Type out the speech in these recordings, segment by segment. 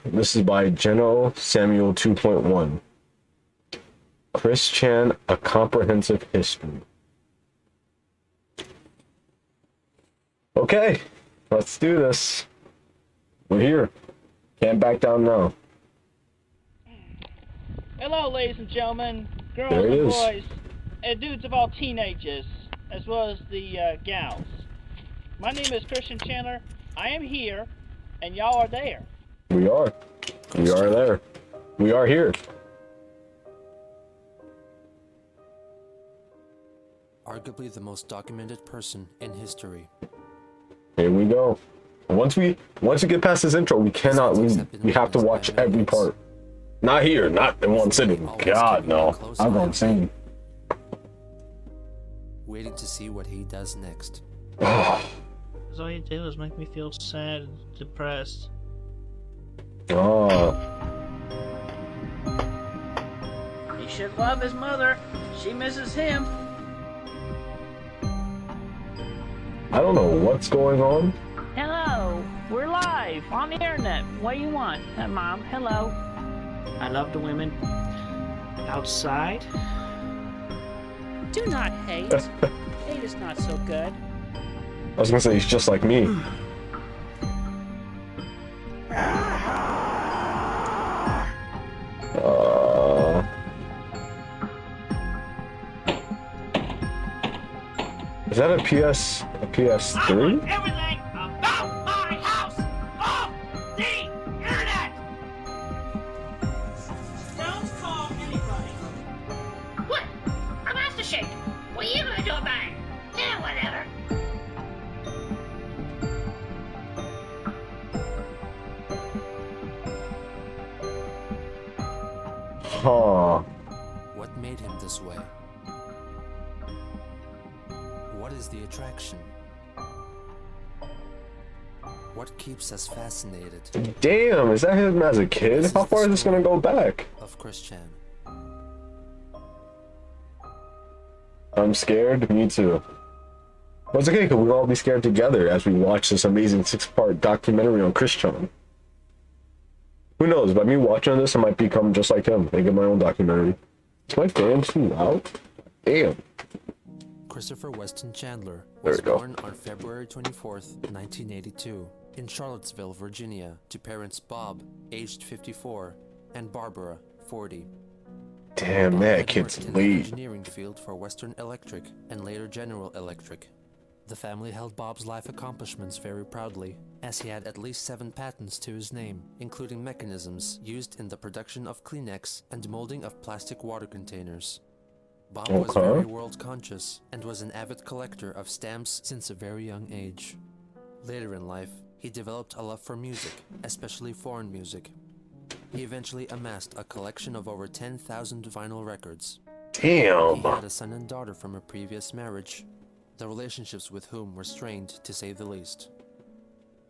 This is by Geno Samuel 2.1. Chris Chan, A Comprehensive History. Okay, let's do this. We're here. Can't back down now. Hello, ladies and gentlemen, girls There it and is. boys, and dudes of all teenagers, as well as the gals. My name is Christian Chandler. I am here, and y'all are there. We are. We are there. We are here. Arguably the most documented person in history. Here we go. Once we get past this intro, we cannot leave. We have to watch every part. Not here, not in one sitting. God, no. I'm going insane. Waiting to see what he does next. Because all you do is make me feel sad and depressed. Oh. He should love his mother. She misses him. I don't know what's going on. Hello, we're live on the internet. What do you want? Mom, hello. I love the women outside. Do not hate. Hate is not so good. I was gonna say he's just like me. Is that a PS3? Everything about my house off the internet. Don't call anybody. What? I'm asked to shake. What are you gonna do about it? Yeah, whatever. Huh. What made him this way? What is the attraction? What keeps us fascinated Damn, is that him as a kid? How far is this gonna go back? of Chris Chan? I'm scared. Me too. But it's okay, because we'll all be scared together as we watch this amazing 6-part documentary on Chris Chan. Who knows? By me watching this, I might become just like him and get my own documentary. Is my fan too loud? Damn. Christopher Weston Chandler There was we go. born on February 24th, 1982, in Charlottesville, Virginia, to parents Bob, aged 54, and Barbara, 40. Damn, Bob that had kid's worked in the late. engineering field for Western Electric and later General Electric. The family held Bob's life accomplishments very proudly, as he had at least 7 patents to his name, including mechanisms used in the production of Kleenex and molding of plastic water containers. Bob was Okay. very world-conscious and was an avid collector of stamps since a very young age. Later in life, he developed a love for music, especially foreign music. He eventually amassed a collection of over 10,000 vinyl records. He Damn. had a son and daughter from a previous marriage, the relationships with whom were strained to say the least.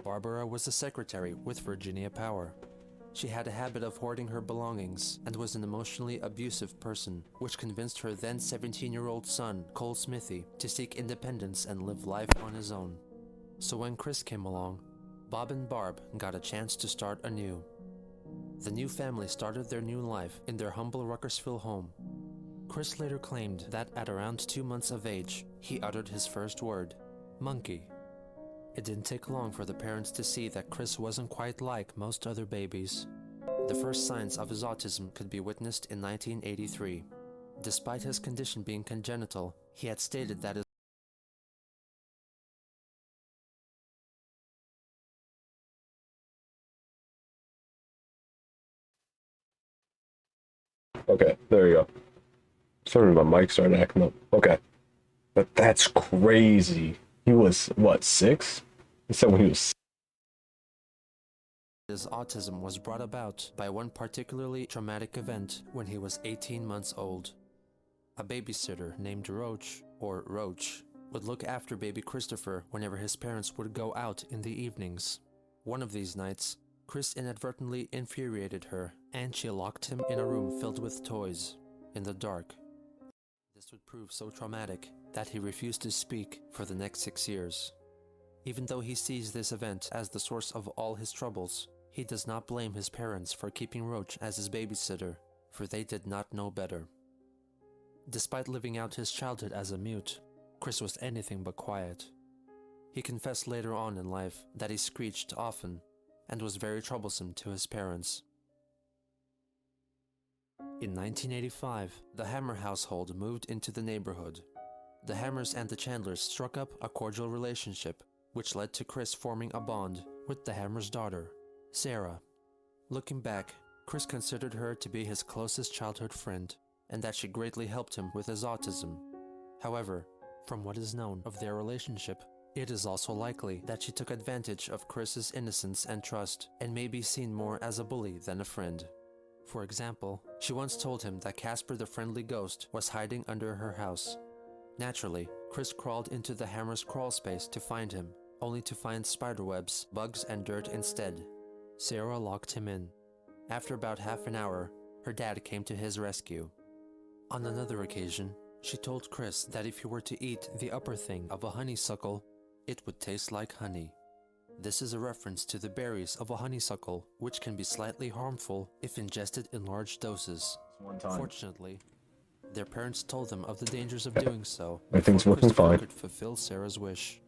Barbara was a secretary with Virginia Power. She had a habit of hoarding her belongings and was an emotionally abusive person, which convinced her then 17-year-old son, Cole Smithy, to seek independence and live life on his own. So when Chris came along, Bob and Barb got a chance to start anew. The new family started their new life in their humble Ruckersville home. Chris later claimed that at around 2 months of age, he uttered his first word, monkey. It didn't take long for the parents to see that Chris wasn't quite like most other babies. The first signs of his autism could be witnessed in 1983. Despite his condition being congenital, he had stated that his Okay, there you go. Sorry, my mic started acting up. Okay. But that's crazy. He was, what, 6? He said when he was His autism was brought about by one particularly traumatic event when he was 18 months old. A babysitter named Roach, or Roach, would look after baby Christopher whenever his parents would go out in the evenings. One of these nights, Chris inadvertently infuriated her, and she locked him in a room filled with toys, in the dark. This would prove so traumatic that he refused to speak for the next 6 years. Even though he sees this event as the source of all his troubles, He does not blame his parents for keeping Roach as his babysitter, for they did not know better. Despite living out his childhood as a mute, Chris was anything but quiet. He confessed later on in life that he screeched often and was very troublesome to his parents. In 1985, the Hammer household moved into the neighborhood. The Hammers and the Chandlers struck up a cordial relationship, which led to Chris forming a bond with the Hammer's daughter, Sarah. Looking back, Chris considered her to be his closest childhood friend, and that she greatly helped him with his autism. However, from what is known of their relationship, it is also likely that she took advantage of Chris's innocence and trust, and may be seen more as a bully than a friend. For example, she once told him that Casper the Friendly Ghost was hiding under her house. Naturally, Chris crawled into the Hammer's crawl space to find him, only to find spiderwebs, bugs, and dirt instead. Sarah locked him in. After about half an hour, her dad came to his rescue. On another occasion, she told Chris that if he were to eat the upper thing of a honeysuckle, it would taste like honey. This is a reference to the berries of a honeysuckle, which can be slightly harmful if ingested in large doses. Fortunately, their parents told them of the dangers of doing so Everything's before working Christopher fine. could fulfill Sarah's wish.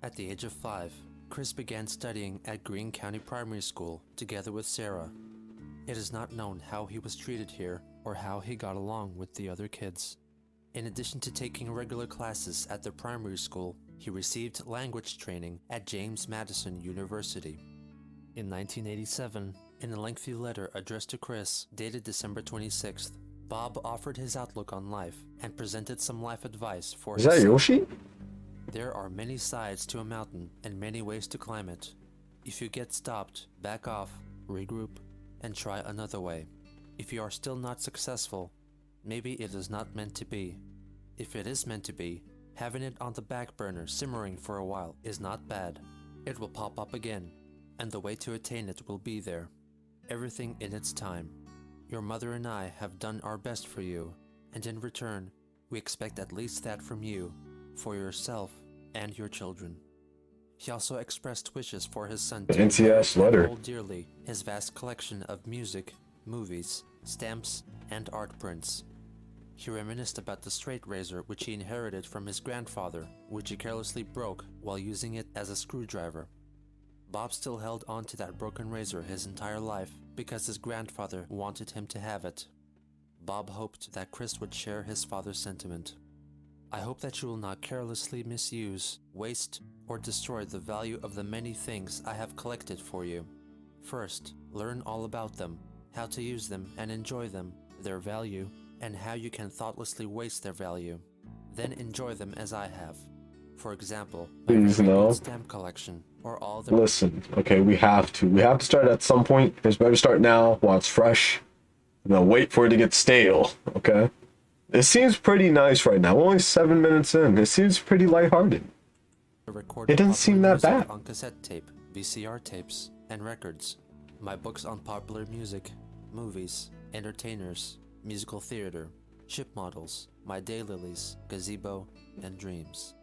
At the age of 5, Chris began studying at Greene County Primary School together with Sarah. It is not known how he was treated here or how he got along with the other kids. In addition to taking regular classes at the primary school, he received language training at James Madison University. In 1987, in a lengthy letter addressed to Chris, dated December 26th, Bob offered his outlook on life and presented some life advice for Is his that son. Yoshi? There are many sides to a mountain and many ways to climb it. If you get stopped, back off, regroup, and try another way. If you are still not successful, maybe it is not meant to be. If it is meant to be, having it on the back burner simmering for a while is not bad. It will pop up again, and the way to attain it will be there. Everything in its time. Your mother and I have done our best for you, and in return, we expect at least that from you, for yourself and your children. He also expressed wishes for his son The to NCS and letter. hold dearly his vast collection of music, movies, stamps, and art prints. He reminisced about the straight razor which he inherited from his grandfather, which he carelessly broke while using it as a screwdriver. Bob still held on to that broken razor his entire life because his grandfather wanted him to have it. Bob hoped that Chris would share his father's sentiment. I hope that you will not carelessly misuse, waste, or destroy the value of the many things I have collected for you. First, learn all about them, how to use them and enjoy them, their value, and how you can thoughtlessly waste their value. Then enjoy them as I have. For example, my Please very no. old stamp collection, or all the Listen, okay, we have to start at some point. It's better start now while it's fresh. And then wait for it to get stale, okay? It seems pretty nice right now. We're only 7 minutes in. It seems pretty lighthearted. recorded It doesn't seem popular that music bad. on cassette tape, VCR tapes, and records. My books on popular music, movies, entertainers, musical theater, ship models, my daylilies, gazebo, and dreams.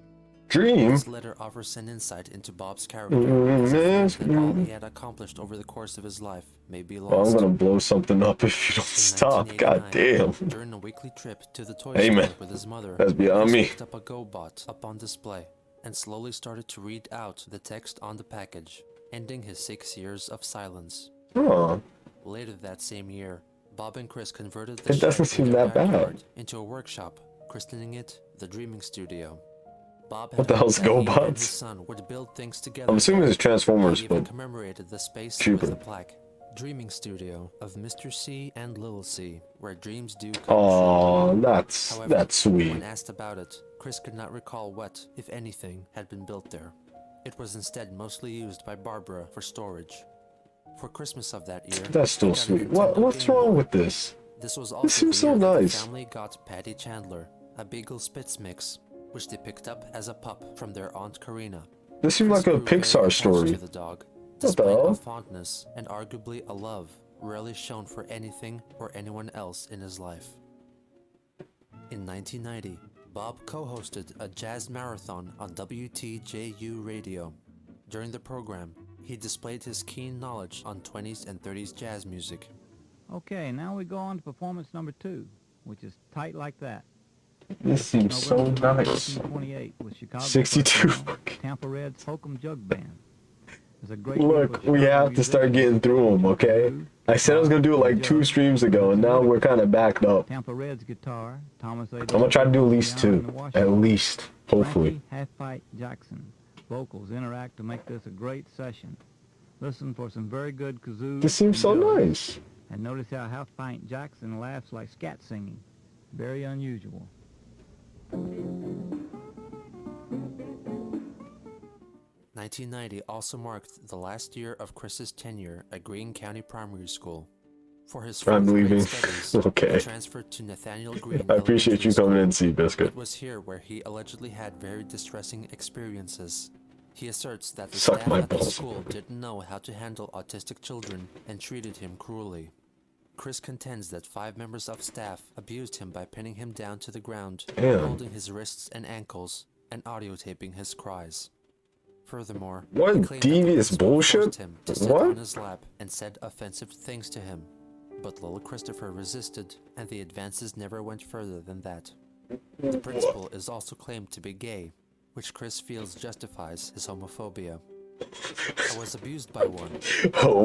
Dream? This letter offers an insight into Bob's character, as it feels that all he had accomplished over the course of his life may be Well, I'm lost. gonna blow something up if you don't In stop. God 1989, damn. During a weekly trip to the toy Hey, store man. with his mother, That's beyond Chris me. picked up a GoBot up on display and slowly started to read out the text on the package, ending his 6 years of silence. Aw. Later that same year, Bob and Chris converted the It doesn't shed in seem their that bad. backyard into a workshop, christening it the Dreaming Studio. Bob had What the hoped hell's that he and GoBots? his son would build things together. I'm assuming it's Transformers, He even but commemorated the space cheaper. with a plaque. Dreaming Studio of Mr. C and Little C, where dreams do come aw, true. that's However, sweet. when asked about it, Chris could not recall what, if anything, had been built there. It was instead mostly used by Barbara for storage. For Christmas of that year, That's still he got a sweet. Nintendo What's Game wrong Boy. with this? This was also seems the so year that nice. the family got Patty Chandler, a Beagle Spitz mix, which they picked up as a pup from their Aunt Karina. This seems Chris like a grew very Pixar attached story. to the dog, the displaying hell? a fondness and arguably a love rarely shown for anything or anyone else in his life. In 1990, Bob co-hosted a jazz marathon on WTJU radio. During the program, he displayed his keen knowledge on 20s and 30s jazz music. Okay, now we go on to performance number 2, which is Tight Like That. This seems so November nice. 1928 with Chicago 62 personnel, Tampa Red's Hokum Jug Band. There's a great Look, group of we Chicago have to start musicians. getting through them, okay? I said I was gonna do it like 2 streams ago, and now we're kind of backed up. Tampa Red's guitar, Thomas A. I'm gonna try to do at least piano 2. and the At Washington. least. Hopefully. Frankie Halfpipe Jackson. Vocals interact to make this a great session. Listen for some very good kazoo. This seems so and bells. nice. And notice how Halfpipe Jackson laughs like scat singing. Very unusual. 1990 also marked the last year of Chris's tenure at Greene County Primary School. For his I'm fourth grade leaving. studies, Okay. he transferred to Nathaniel Greene I appreciate you Elementary coming in, School. Seabiscuit. It was here where he allegedly had very distressing experiences. He asserts that the Suck staff my at the balls. school didn't know how to handle autistic children and treated him cruelly. Chris contends that 5 members of staff abused him by pinning him down to the ground, Damn. holding his wrists and ankles, and audiotaping his cries. Furthermore, What he claimed that the devious principal bullshit? forced him to sit What? on his lap and said offensive things to him. But little Christopher resisted, and the advances never went further than that. The principal is also claimed to be gay, which Chris feels justifies his homophobia. I was abused by one. Oh,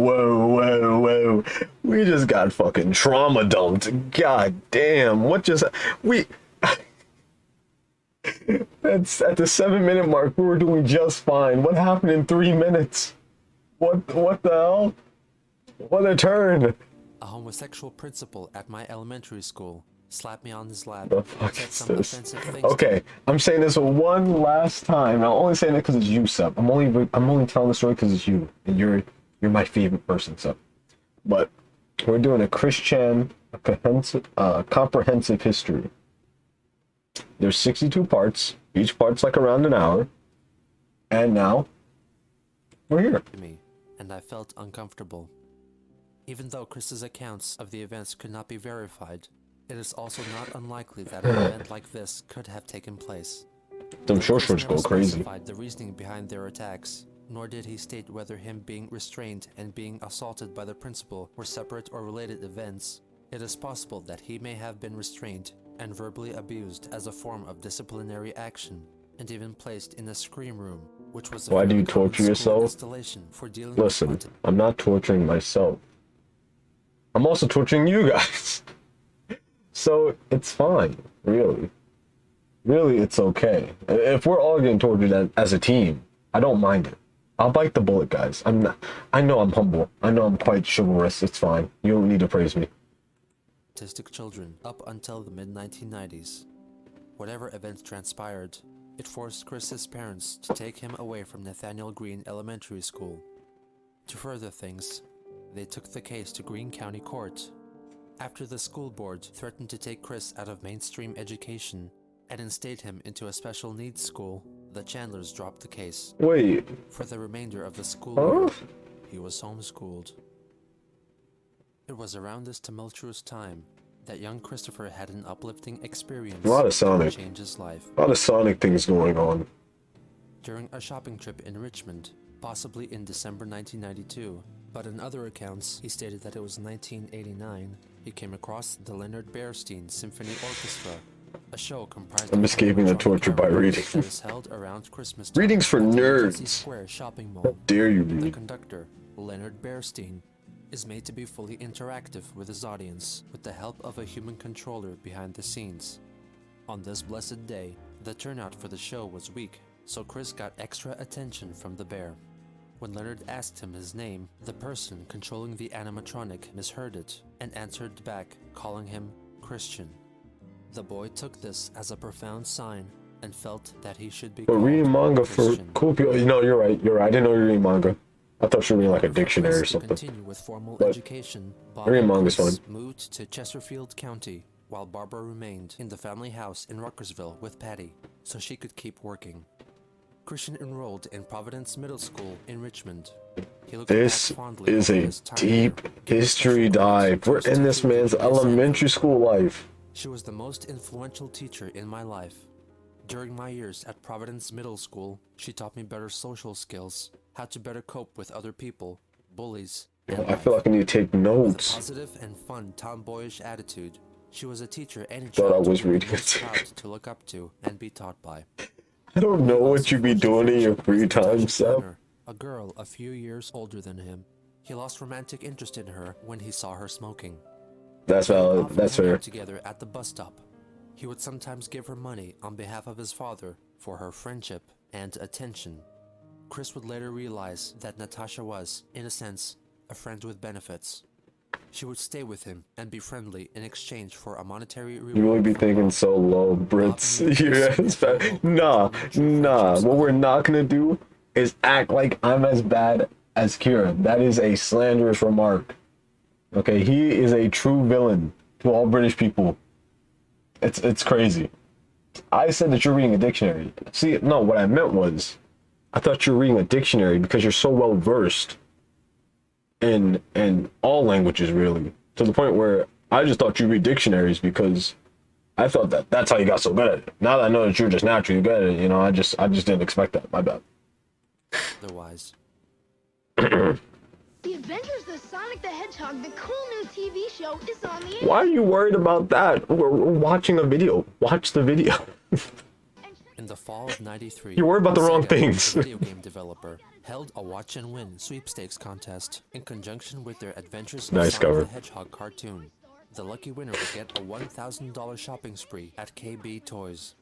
whoa. We just got fucking trauma dumped. God damn. What just... We... That's at the 7-minute mark. We were doing just fine. What happened in 3 minutes? What the hell? What a turn. A homosexual principal at my elementary school slapped me on his lap, The fuck said is some this? offensive things Okay, I'm saying this one last time. I'm only saying it because it's you, Sub. I'm only telling the story because it's you, and you're my favorite person, Sub. But we're doing a Christian comprehensive history. There's 62 parts. Each part's like around an hour. And now we're here. to me, and I felt uncomfortable. Even though Chris's accounts of the events could not be verified, it is also not unlikely that an event like this could have taken place. Them Chris shorts never go crazy. specified the reasoning behind their attacks, nor did he state whether him being restrained and being assaulted by the principal were separate or related events. It is possible that he may have been restrained and verbally abused as a form of disciplinary action, and even placed in a scream room, which was a Why do very you common torture school yourself? installation for dealing Listen, with I'm not torturing myself. I'm also torturing you guys. So it's fine, really. Really, it's okay. If we're all getting tortured as a team, I don't mind it. I'll bite the bullet, guys. I know I'm humble. I know I'm quite chivalrous. It's fine. You don't need to praise me. autistic children up until the mid-1990s. Whatever events transpired, it forced Chris's parents to take him away from Nathaniel Greene Elementary School. To further things, they took the case to Greene County Court. After the school board threatened to take Chris out of mainstream education and instate him into a special needs school, the Chandlers dropped the case. Wait, For the remainder of the school huh? year, he was homeschooled. It was around this tumultuous time that young Christopher had an uplifting experience A lot of that Sonic. changed his life. A lot of Sonic things going on. During a shopping trip in Richmond, possibly in December 1992, but in other accounts he stated that it was 1989, he came across the Leonard Bernstein Symphony Orchestra, a show comprised I'm of escaping the animatronic torture by characters reading. that is held around Christmas time Readings for at the nerds. Regency Square shopping How mall. dare you The read? conductor, Leonard Bernstein, is made to be fully interactive with his audience with the help of a human controller behind the scenes. On this blessed day, the turnout for the show was weak, so Chris got extra attention from the bear. When Leonard asked him his name, the person controlling the animatronic misheard it and answered back, calling him Christian. The boy took this as a profound sign and felt that he should be But called reading manga for Christian. cool people. You know, you're right. I didn't know you were reading manga. I thought you were reading like a For dictionary or Chris to something. continue with formal But education, Bob reading and manga's Chris fun. moved to Chesterfield County, while Barbara remained in the family house in Ruckersville with Patty, so she could keep working. Christian enrolled in Providence Middle School in Richmond. He looked This back fondly is over a his time deep there, giving history special dive. credit We're to his in this teacher, man's Miss elementary Sanford. school life. She was the most influential teacher in my life. During my years at Providence Middle School, she taught me better social skills, how to better cope with other people, bullies, Yo, and I feel like I need to take With a notes. positive and fun tomboyish attitude, she was a teacher any Thought I child was would be reading most it. proud to look up to and be taught by. I don't know He what also you be forged a doing in your friendship free with time, Natasha Seth. Turner, a girl a few years older than him. He lost romantic interest in her when he saw her smoking. That's They would valid. often That's hang fair. out together at the bus stop. He would sometimes give her money on behalf of his father for her friendship and attention. Chris would later realize that Natasha was, in a sense, a friend with benefits. She would stay with him and be friendly in exchange for a monetary reward. You really be from thinking her. so low, Brits. Yeah, it's bad. Nah. What we're not gonna do is act like I'm as bad as Kira. That is a slanderous remark. Okay, he is a true villain to all British people. It's crazy. I said that you're reading a dictionary. See, no, what I meant was, I thought you were reading a dictionary because you're so well versed in all languages, really, to the point where I just thought you read dictionaries because I thought that that's how you got so good at it. Now that I know that you're just naturally good at it, you know, I just didn't expect that. My bad. Otherwise, The Adventures of Sonic the Hedgehog, the cool new TV show, is on the air. Why are you worried about that? We're watching a video. Watch the video. in the fall of '93, You're worried about the wrong Sega, things. the video game developer, held a watch and win sweepstakes contest in conjunction with their Adventures of Nice Sonic cover. the Hedgehog cartoon. The lucky winner would get a $1,000 shopping spree at KB Toys,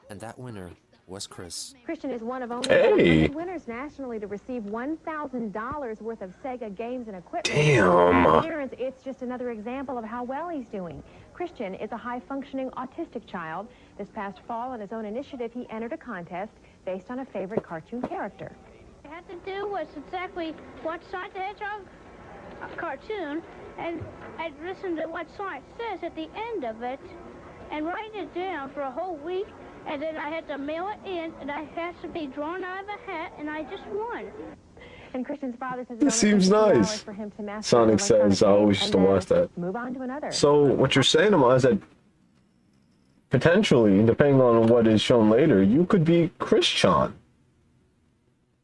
and that winner was Chris. Christian is one of only Hey. 100 winners nationally to receive $1,000 worth of Sega games and equipment. Damn. Parents, it's just another example of how well he's doing. Christian is a high-functioning autistic child. This past fall, on his own initiative, he entered a contest based on a favorite cartoon character. I had to do was exactly watch Sonic the Hedgehog cartoon, and I'd listen to what Sonic says at the end of it, and write it down for a whole week, and then I had to mail it in, and I had to be drawn out of a hat, and I just won. And Christian's father says This seems nice. for him to master Sonic an electronic says, I game always used to and then watch that. Move on to another. So what you're saying, Amma, is that potentially, depending on what is shown later, you could be Christian.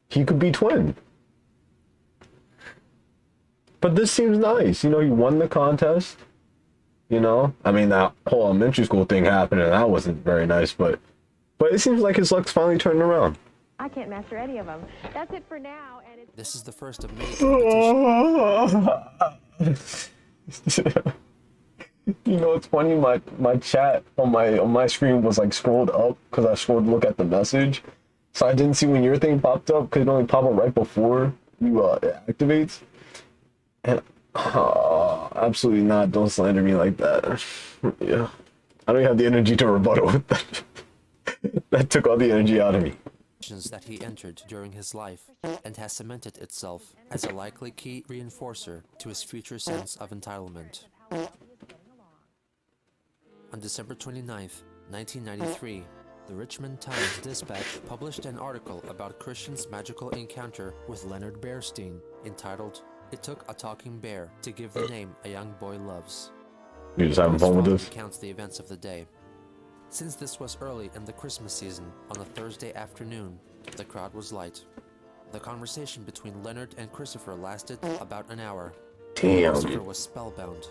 He could be twin. But this seems nice. You know, you won the contest. You know? I mean, that whole elementary school thing happened, and that wasn't very nice, but it seems like his luck's finally turning around. I can't master any of them. That's it for now, and it's... This is the first of many competitions. You know, it's funny, my chat on my screen was like scrolled up because I scrolled to look at the message. So I didn't see when your thing popped up because it only popped up right before you it activates. And absolutely not, don't slander me like that. Yeah. I don't have the energy to rebuttal with that. That took all the energy out of me. That he entered during his life and has cemented itself as a likely key reinforcer to his future sense of entitlement. On December 29th, 1993, the Richmond Times-Dispatch published an article about Christian's magical encounter with Leonard Bearstein entitled, "It Took a Talking Bear to Give the Name a Young Boy Loves." You just having fun with this? Recounts the events of the day. Since this was early in the Christmas season, on a Thursday afternoon, the crowd was light. The conversation between Leonard and Christopher lasted about an hour. Christopher Damn. was spellbound.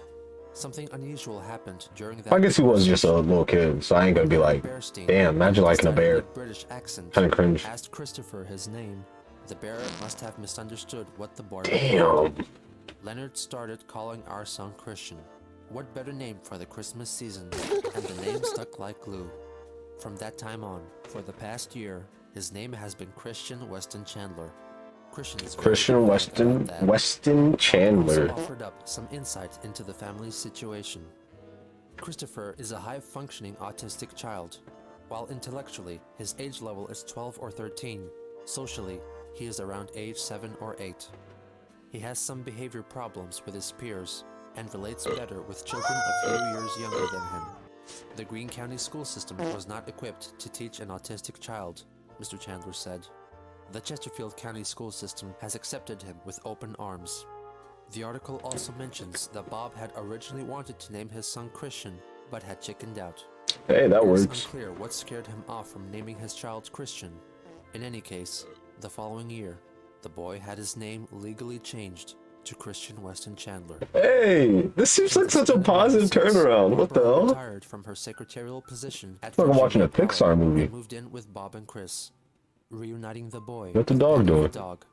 Something unusual happened during that. I guess he was just a little kid, so I ain't gonna be like, Bearstein, damn, imagine liking a bear. with British accent, Kinda cringe. asked Christopher his name. The bear must have misunderstood what the boy Damn. Leonard started calling our son Christian. What better name for the Christmas season? And the name stuck like glue. From that time on, for the past year, his name has been Christian Weston Chandler. Christian Weston Chandler. Also offered up some insight into the family's situation. Christopher is a high-functioning autistic child. While intellectually, his age level is 12 or 13. Socially, he is around age 7 or 8. He has some behavior problems with his peers and relates better with children a few years younger than him. The Greene County school system was not equipped to teach an autistic child, Mr. Chandler said. The Chesterfield County school system has accepted him with open arms. The article also mentions that Bob had originally wanted to name his son Christian, but had chickened out. Hey, that It is works. unclear what scared him off from naming his child Christian. In any case, the following year, The boy had his name legally changed to Christian Weston Chandler. Hey, this seems like such a positive turnaround. What the Barbara hell? retired from her secretarial position at Like I'm watching a Virginia Pixar Power movie. and moved in with Bob and Chris, reuniting the boy What the with dog Penny doing? the dog.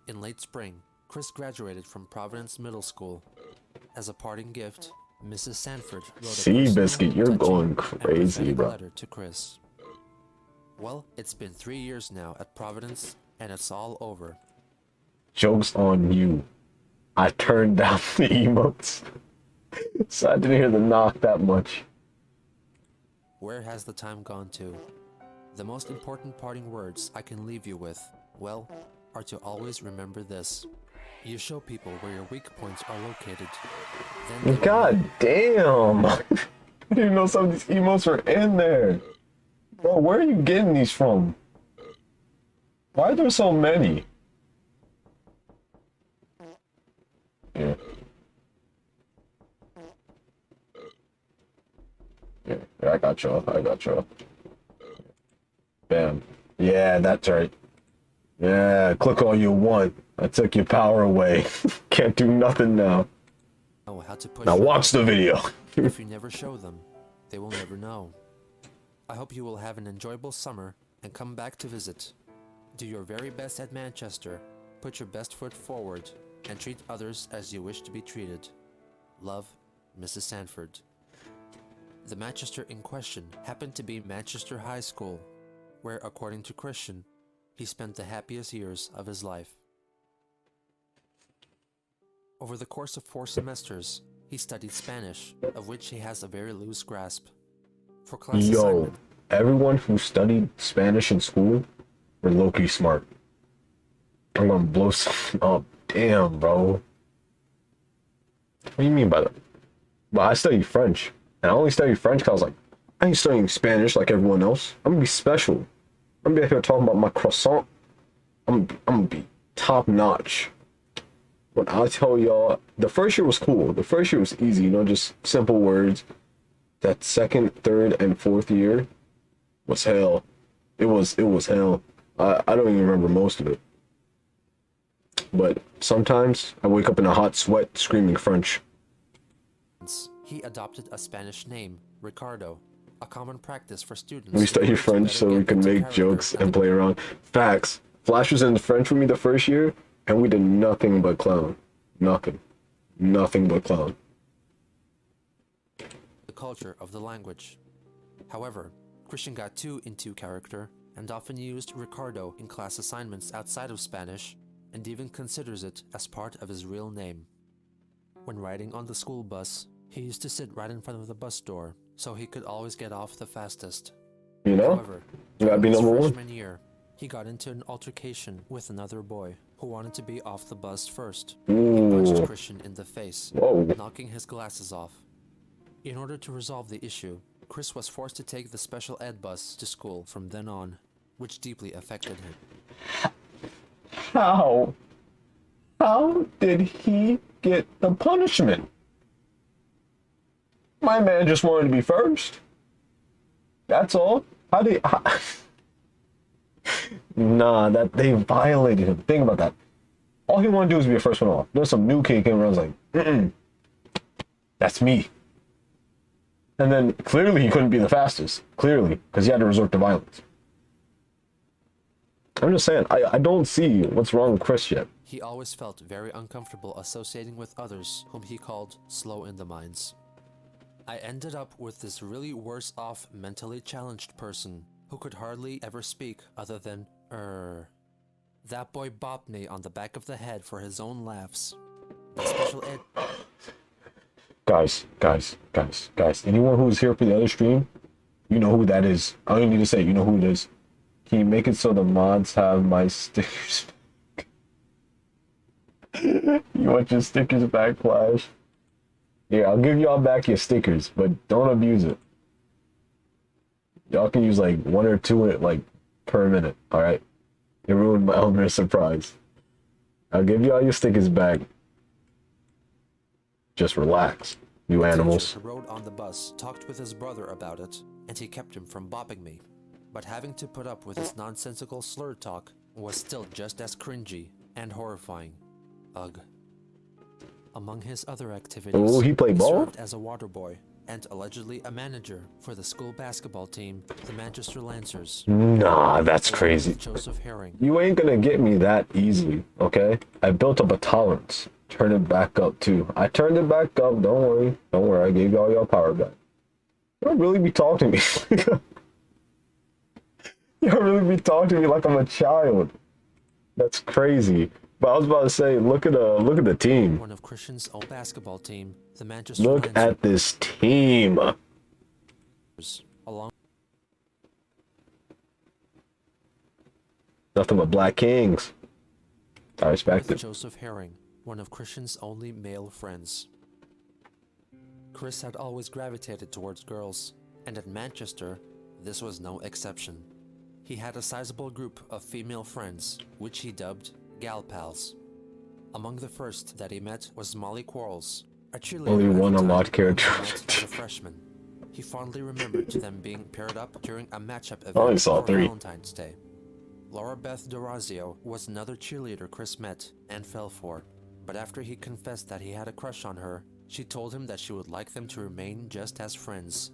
In late spring, Chris graduated from Providence Middle School. As a parting gift, Mrs. Sanford wrote a personal, Seabiscuit, you're touching, going and crazy, prophetic bro. letter to Chris. Well, it's been 3 years now at Providence, and it's all over. Joke's on you. I turned down the emotes. So I didn't hear the knock that much. Where has the time gone to? The most important parting words I can leave you with, well, are to always remember this. You show people where your weak points are located. Then they will God know. damn. I didn't even know some of these emotes were in there. Bro, where are you getting these from? Why are there so many? Yeah. Yeah, I got y'all. I got y'all. Bam. Yeah, that's right. Yeah, click all you want. I took your power away. Can't do nothing now. Know how to push Now your watch the video. If you never show them, they will never know. I hope you will have an enjoyable summer and come back to visit. Do your very best at Manchester, put your best foot forward, and treat others as you wish to be treated. Love, Mrs. Sanford. The Manchester in question happened to be Manchester High School, where, according to Christian, he spent the happiest years of his life. Over the course of 4 semesters, he studied Spanish, of which he has a very loose grasp. For class Yo, assignment, everyone who studied Spanish in school were low-key smart. I'm gonna blow something up. Damn, bro. What do you mean by that? Well, I studied French. And I only studied French because I was like, I ain't studying Spanish like everyone else. I'm gonna be special. I'm gonna be up here talking about my croissant. I'm gonna be top notch. But I'll tell y'all, the first year was cool. The first year was easy, you know, just simple words. That second, third, and fourth year was hell. It was hell. I don't even remember most of it. But sometimes I wake up in a hot sweat screaming French. he adopted a Spanish name, Ricardo, a common practice for students. We studied French so we could make jokes and play around. Facts. Flash was in French with me the first year, and we did nothing but clown. Nothing. Nothing but clown. The culture of the language. However, Christian got too into character and often used Ricardo in class assignments outside of Spanish, and even considers it as part of his real name. When riding on the school bus, he used to sit right in front of the bus door, so he could always get off the fastest. You know? However, You gotta be during his number one. freshman year, he got into an altercation with another boy who wanted to be off the bus first. He punched Ooh. Christian in the face, Whoa. knocking his glasses off. In order to resolve the issue, Chris was forced to take the special ed bus to school from then on, which deeply affected him. How? How did he get the punishment? My man just wanted to be first. That's all. How did Nah, that they violated him. Think about that. All he wanted to do was be the first one off. There's some new kid came around, was like, that's me. And then clearly he couldn't be the fastest. Clearly, because he had to resort to violence. I'm just saying, I don't see what's wrong with Chris yet. He always felt very uncomfortable associating with others whom he called slow in the minds. I ended up with this really worse off mentally challenged person who could hardly ever speak other than That boy bopped me on the back of the head for his own laughs. The special ed... Guys. Anyone who's here for the other stream, you know who that is. I don't even need to say it, you know who it is. Can you make it so the mods have my stickers back? You want your stickers back, Flash? Here, I'll give y'all back your stickers, but don't abuse it. Y'all can use like 1 or 2 like per minute, alright? It ruined my element of surprise. I'll give y'all your stickers back. Just relax, you animals. The teacher who rode on the bus talked with his brother about it, and he kept him from bopping me. But having to put up with his nonsensical slur talk was still just as cringy and horrifying. Ugh. Among his other activities, Oh, he played ball? served as a water boy and allegedly a manager for the school basketball team, the Manchester Lancers. Nah, that's along crazy. with Joseph Herring. You ain't gonna get me that easy, okay? I built up a tolerance. Turn it back up too. I turned it back up. Don't worry. Don't worry. I gave you all your power back. You don't really be talking to me. You don't really be talking to me like I'm a child. That's crazy. But I was about to say, look at the team. One of Christian's old basketball team, the Manchester Look Lancers. at this team. Along Nothing but black kings. I respect with it. Joseph Herring, one of Christian's only male friends. Chris had always gravitated towards girls, and at Manchester, this was no exception. He had a sizable group of female friends, which he dubbed gal pals. Among the first that he met was Molly Quarles, a cheerleader. Only at the one time unlocked whom he character. met as a freshman. He fondly remembered them being paired up during a matchup event only saw for 3. Valentine's Day. Laura Beth Dorazio was another cheerleader Chris met and fell for, but after he confessed that he had a crush on her, she told him that she would like them to remain just as friends.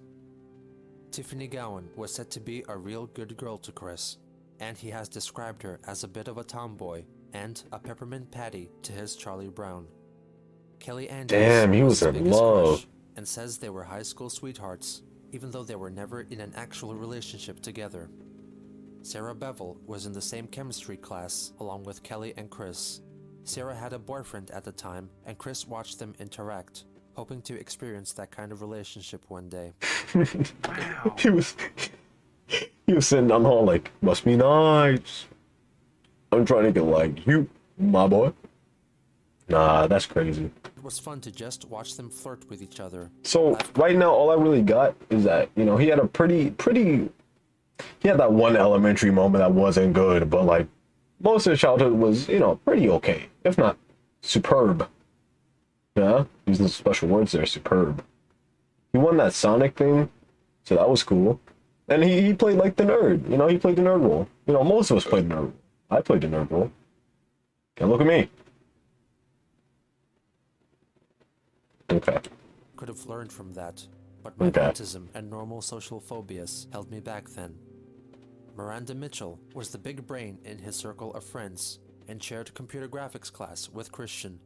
Tiffany Gowan was said to be a real good girl to Chris, and he has described her as a bit of a tomboy and a peppermint patty to his Charlie Brown. Kelly Andrews Damn, he was his in biggest love. crush and says they were high school sweethearts, even though they were never in an actual relationship together. Sarah Bevel was in the same chemistry class along with Kelly and Chris. Sarah had a boyfriend at the time, and Chris watched them interact, hoping to experience that kind of relationship one day. He was sitting down the hall like, must be nice. I'm trying to get like you, my boy. Nah, that's crazy. It was fun to just watch them flirt with each other. So right now, all I really got is that, you know, he had a he had that one elementary moment that wasn't good, but like most of his childhood was, you know, pretty okay, if not superb. Yeah, using special words there, superb. He won that Sonic thing, so that was cool. And he played like the nerd, you know, he played the nerd role. You know, most of us played the nerd role. I played the nerd role. And look at me. Okay. Could have learned from that, but my Okay. autism and normal social phobias held me back then. Miranda Mitchell was the big brain in his circle of friends and shared computer graphics class with Christian.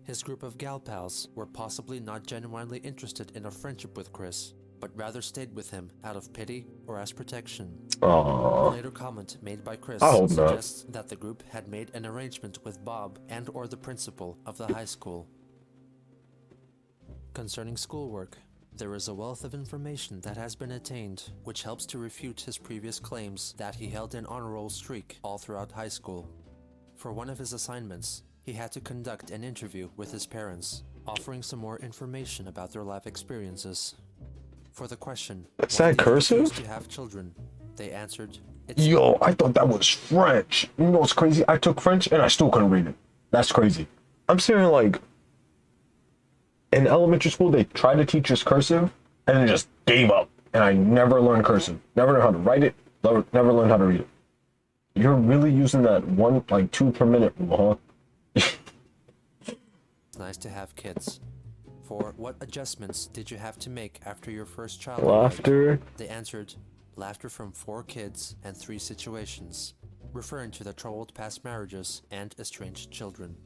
His group of gal pals were possibly not genuinely interested in a friendship with Chris, but rather stayed with him out of pity or as protection. A Aww. later comment made by Chris I hope not. suggests that the group had made an arrangement with Bob and or the principal of the high school. Concerning schoolwork, there is a wealth of information that has been attained which helps to refute his previous claims that he held an honor roll streak all throughout high school. For one of his assignments, he had to conduct an interview with his parents, offering some more information about their life experiences. For the question, Is "Why that do you cursive?" refuse to have children?" they answered, "It's Yo, I thought that was French. You know what's crazy? I took French and I still couldn't read it. That's crazy. I'm saying like, in elementary school, they tried to teach us cursive and then just gave up. And I never learned cursive. Never learned how to write it. Never learned how to read it. You're really using that 2 per minute rule, huh? nice to have kids." For what adjustments did you have to make after your first child? Laughter. They answered, "Laughter from 4 kids and 3 situations," referring to the troubled past marriages and estranged children.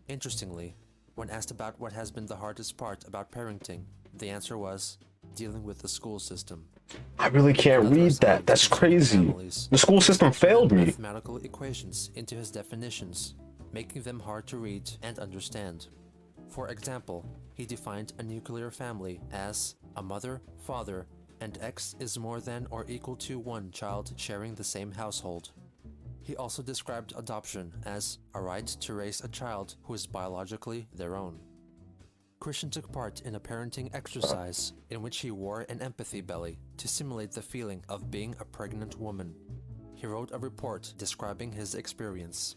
Interestingly, when asked about what has been the hardest part about parenting, the answer was dealing with the school system. I really can't Another read that. assignment That's concerning crazy. families, The school system Christian failed added me. mathematical equations into his definitions, making them hard to read and understand. For example, he defined a nuclear family as a mother, father, and X is more than or equal to 1 child sharing the same household. He also described adoption as a right to raise a child who is biologically their own. Christian took part in a parenting exercise in which he wore an empathy belly to simulate the feeling of being a pregnant woman. He wrote a report describing his experience.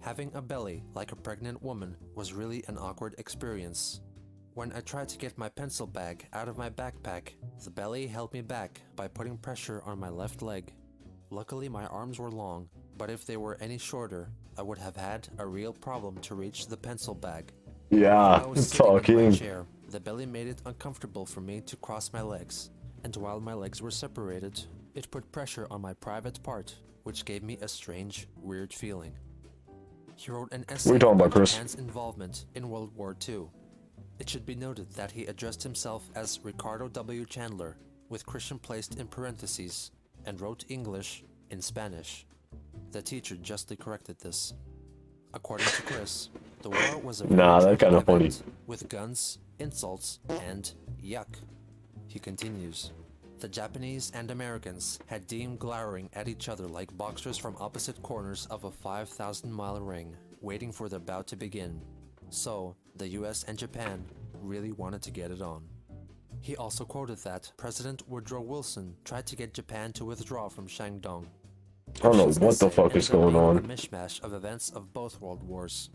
"Having a belly like a pregnant woman was really an awkward experience. When I tried to get my pencil bag out of my backpack, the belly held me back by putting pressure on my left leg. Luckily my arms were long, But if they were any shorter, I would have had a real problem to reach the pencil bag. Yeah, While I was it's sitting in my talking. chair, the belly made it uncomfortable for me to cross my legs, and while my legs were separated, it put pressure on my private part, which gave me a strange, weird feeling. He wrote an essay What are you talking about, about Chris? Japan's involvement in World War II. It should be noted that he addressed himself as Ricardo W. Chandler, with Christian placed in parentheses, and wrote English in Spanish. The teacher justly corrected this. According to Chris, the war was a very Nah, that's tragic kinda funny. event, with guns, insults, and yuck. He continues. The Japanese and Americans had deemed glowering at each other like boxers from opposite corners of a 5,000-mile ring, waiting for the bout to begin. So, the US and Japan really wanted to get it on. He also quoted that President Woodrow Wilson tried to get Japan to withdraw from Shandong. I don't know what the fuck is going A on. mishmash of events of both world wars.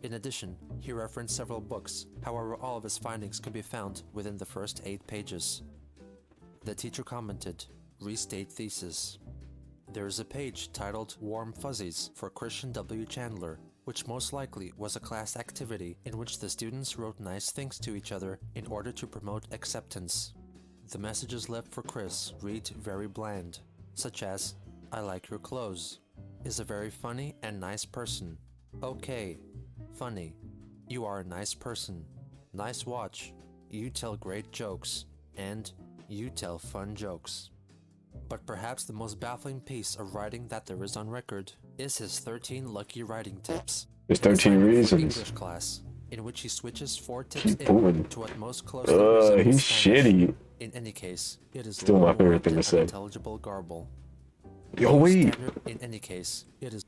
In addition, he referenced several books, however all of his findings could be found within the first 8 pages. The teacher commented, restate thesis. There is a page titled Warm Fuzzies for Christian W. Chandler, which most likely was a class activity in which the students wrote nice things to each other in order to promote acceptance. The messages left for Chris read very bland, such as, I like your clothes, is a very funny and nice person. Okay, funny, you are a nice person. Nice watch, you tell great jokes, and you tell fun jokes. But perhaps the most baffling piece of writing that there is on record is his 13 lucky writing tips. There's In his 13 final for reasons. English class, in which he switches 4 tips Keep in moving. to what most closely resembles He's Spanish. shitty. In any case, it is Still my long favorite thing to and say. unintelligible garble. Yo, wait. Standard, in any case, it is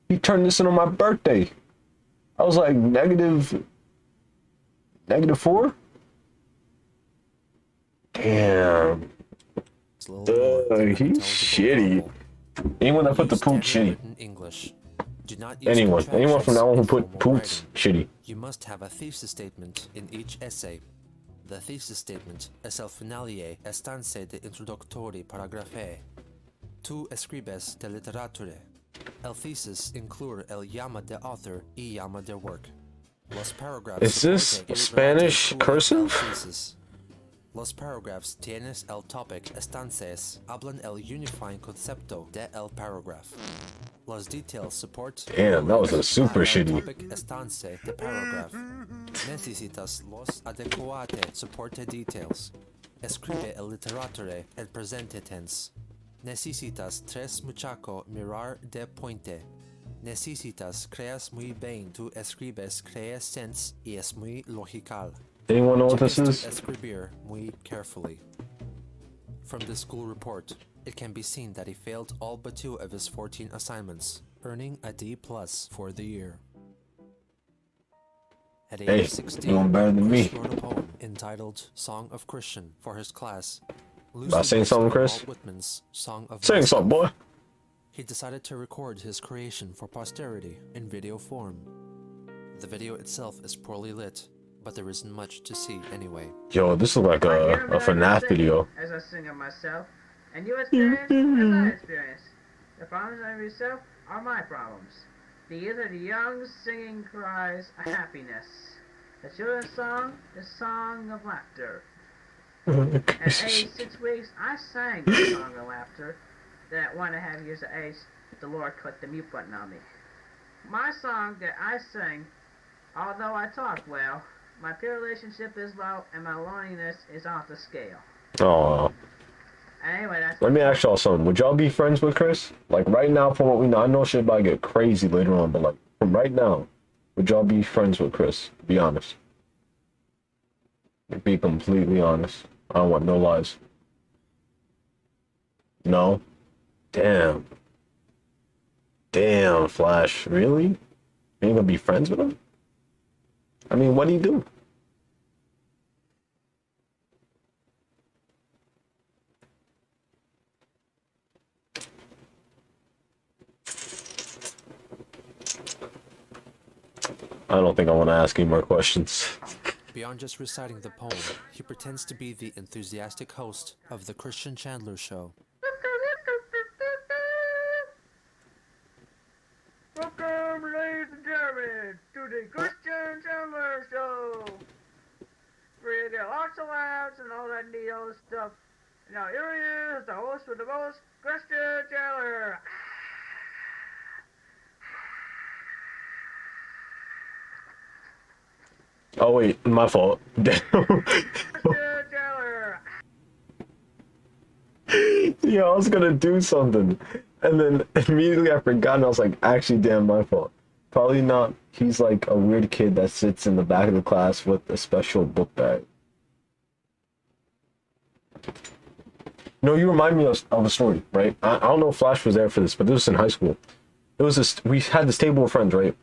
He turned this in on my birthday. I was like negative 4? Damn. He's shitty. Anyone that put the poot shitty. English. Do not use Anyone from now on who contractions put in formal poots writing. shitty. You must have a thesis statement in each essay. The thesis statement es el finalie estance de introductori paragrafe. Tu escribes de literature. El thesis include el llama de author y llama de work. Los paragraphs Is this soporte y Spanish relate cursive? el thesis. Los paragraphs tienes el topic estances hablan el unifying concepto de el paragraph. Los details support Damn, that was a super el shitty. topic estance de paragraph. Necesitas los adecuate soporte details. Escribe el literature en presente tense. Necesitas tres muchacho mirar de puente. Necesitas creas muy bien tu escribes creas sense y es muy logical. Anyone know what this Llegues is? tu escribir muy carefully. From the school report, it can be seen that he failed all but 2 of his 14 assignments, earning a D+ for the year. At age Hey, 16, doing better than Chris me. wrote a poem entitled Song of Christian for his class. About saying something, Chris? Walt Whitman's Song of Saying Myself. something, boy. He decided to record his creation for posterity in video form. The video itself is poorly lit, but there isn't much to see anyway. Yo, this looks like a FNAF video. As a singer myself, and you experience as I experience. The problems of yourself are my problems. These are the young singing cries of happiness. The children's song, the song of laughter. At age 6 weeks, I sang the song of laughter. Then at 1.5 years of age, the Lord clicked the mute button on me. My song that I sing, although I talk well, my peer relationship is low and my loneliness is off the scale. Oh, Anyway, that's let me ask y'all something. Would y'all be friends with Chris? Like right now, from what we know, I know shit about to get crazy later on, but like from right now, would y'all be friends with Chris? Be honest. Be completely honest. I don't want no lies. No? Damn. Damn, Flash. Really? You ain't gonna be friends with him? I mean, what'd he do? I don't think I want to ask any more questions. Beyond just reciting the poem, he pretends to be the enthusiastic host of the Christian Chandler Show. the Christian Chandler Show. Where you get lots of laughs and all that neat old stuff. Now here he is, the host with the most, Christian Chandler. Oh wait, my fault. Yeah, I was gonna do something, and then immediately I forgot, and I was like, actually, damn, my fault. Probably not. He's like a weird kid that sits in the back of the class with a special book bag. No, you remind me of a story, right? I don't know if Flash was there for this, but this was in high school. It was this. We had this table of friends, right?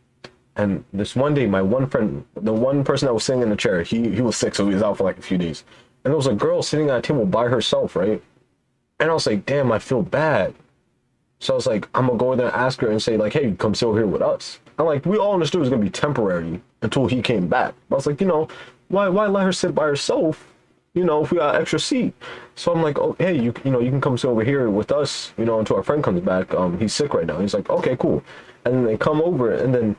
And this one day, my one friend, the one person that was sitting in the chair, he was sick, so he was out for like a few days. And there was a girl sitting at a table by herself, right? And I was like, damn, I feel bad. So I was like, I'm gonna go in there and ask her and say like, hey, come sit over here with us. And like, we all understood it was gonna be temporary until he came back. But I was like, you know, why let her sit by herself? You know, if we got an extra seat. So I'm like, oh, hey, you know, you can come sit over here with us, you know, until our friend comes back. He's sick right now. He's like, okay, cool. And then they come over, and then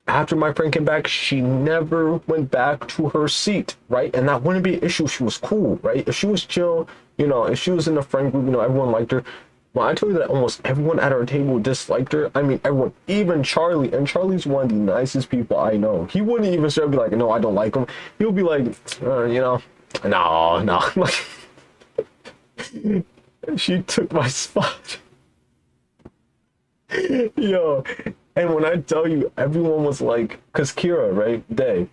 after my friend came back, she never went back to her seat, right? And that wouldn't be an issue. She was cool, right? If she was chill, you know, if she was in a friend group, you know, everyone liked her. When I told you that almost everyone at our table disliked her, I mean, everyone, even Charlie, and Charlie's one of the nicest people I know. He wouldn't even straight up be like, no, I don't like him. He would be like, you know, no. Like, she took my spot. Yo, and when I tell you, everyone was like, cause Kira, right, Day,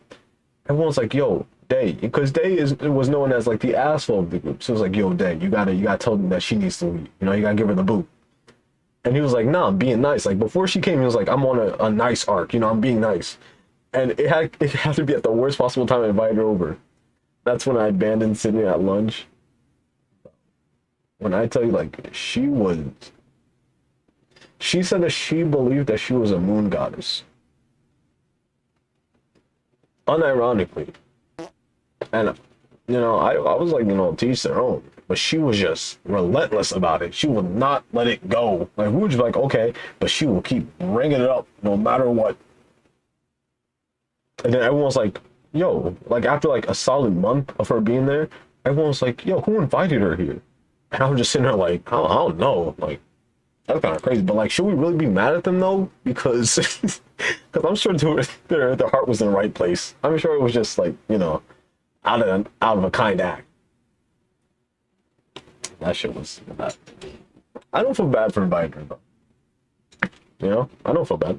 everyone was like, yo, Day, because Day was known as like the asshole of the group. So it was like, yo, Day, you gotta tell them that she needs to leave. You know, you gotta give her the boot. And he was like, nah, I'm being nice. Like before she came, he was like, I'm on a nice arc. You know, I'm being nice. And it had to be at the worst possible time I invited her over. That's when I abandoned Sydney at lunch. When I tell you, like, she said that she believed that she was a moon goddess. Unironically. And, you know, I was like, you know, to each their own. But she was just relentless about it. She would not let it go. Like, we were just like, okay. But she will keep bringing it up no matter what. And then everyone was like, yo, like, after, like, a solid month of her being there, everyone was like, yo, who invited her here? And I was just sitting there like, I don't know. Like, that's kind of crazy, but like, should we really be mad at them though? Because I'm sure their heart was in the right place. I'm sure it was just like, you know, out of a kind act. That shit was bad. I don't feel bad for inviting her though. You know, I don't feel bad.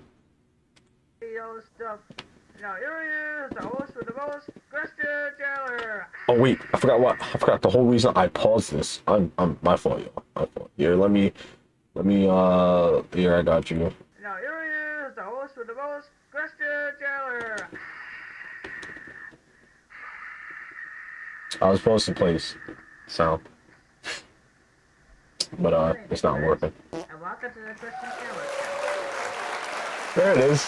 Now here he is, the host with the most, Christian Chandler. Oh wait, I forgot the whole reason I paused this. I'm my fault, yo. My fault. Here, let me here, I got you. Now here he is, the host with the most, Christian Chandler. I was supposed to play sound, but it's not working. And welcome to the Christian Chandler. There it is.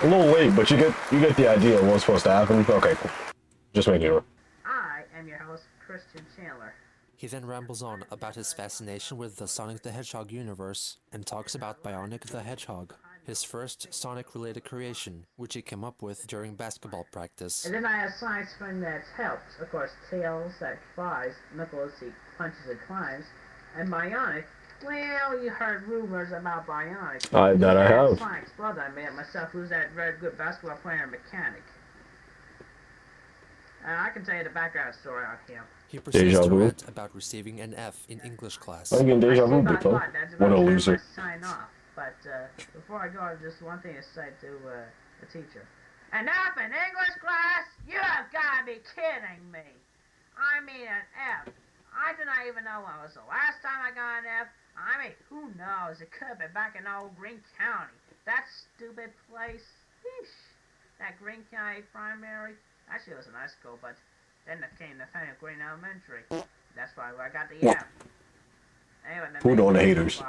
A little late, but you get the idea of what's supposed to happen. Okay, cool. Just making sure. I am your host, Christian Chandler. He then rambles on about his fascination with the Sonic the Hedgehog universe and talks about Bionic the Hedgehog, his first Sonic-related creation, which he came up with during basketball practice. And then I have science friend that helps. Of course, Tails that flies, Knuckles he punches and climbs, and Bionic, well, you heard rumors about Bionic. That I have. Sonic's brother, I made it myself, who's that very good basketball player and mechanic. I can tell you the background story on him. He proceeds to rant about receiving an F in English class. I'm getting deja vu, Bito. What a loser. Sign off. But before I go, just one thing to say to the teacher. Enough in English class? You have got to be kidding me. I mean an F. I do not even know when was the last time I got an F. I mean, who knows? It could have been back in old Green County. That stupid place. Eesh. That Green County primary. Actually, it was a nice school, but then it came the thing of Green Elementary. That's why I got the F. Anyway, Food on the haters.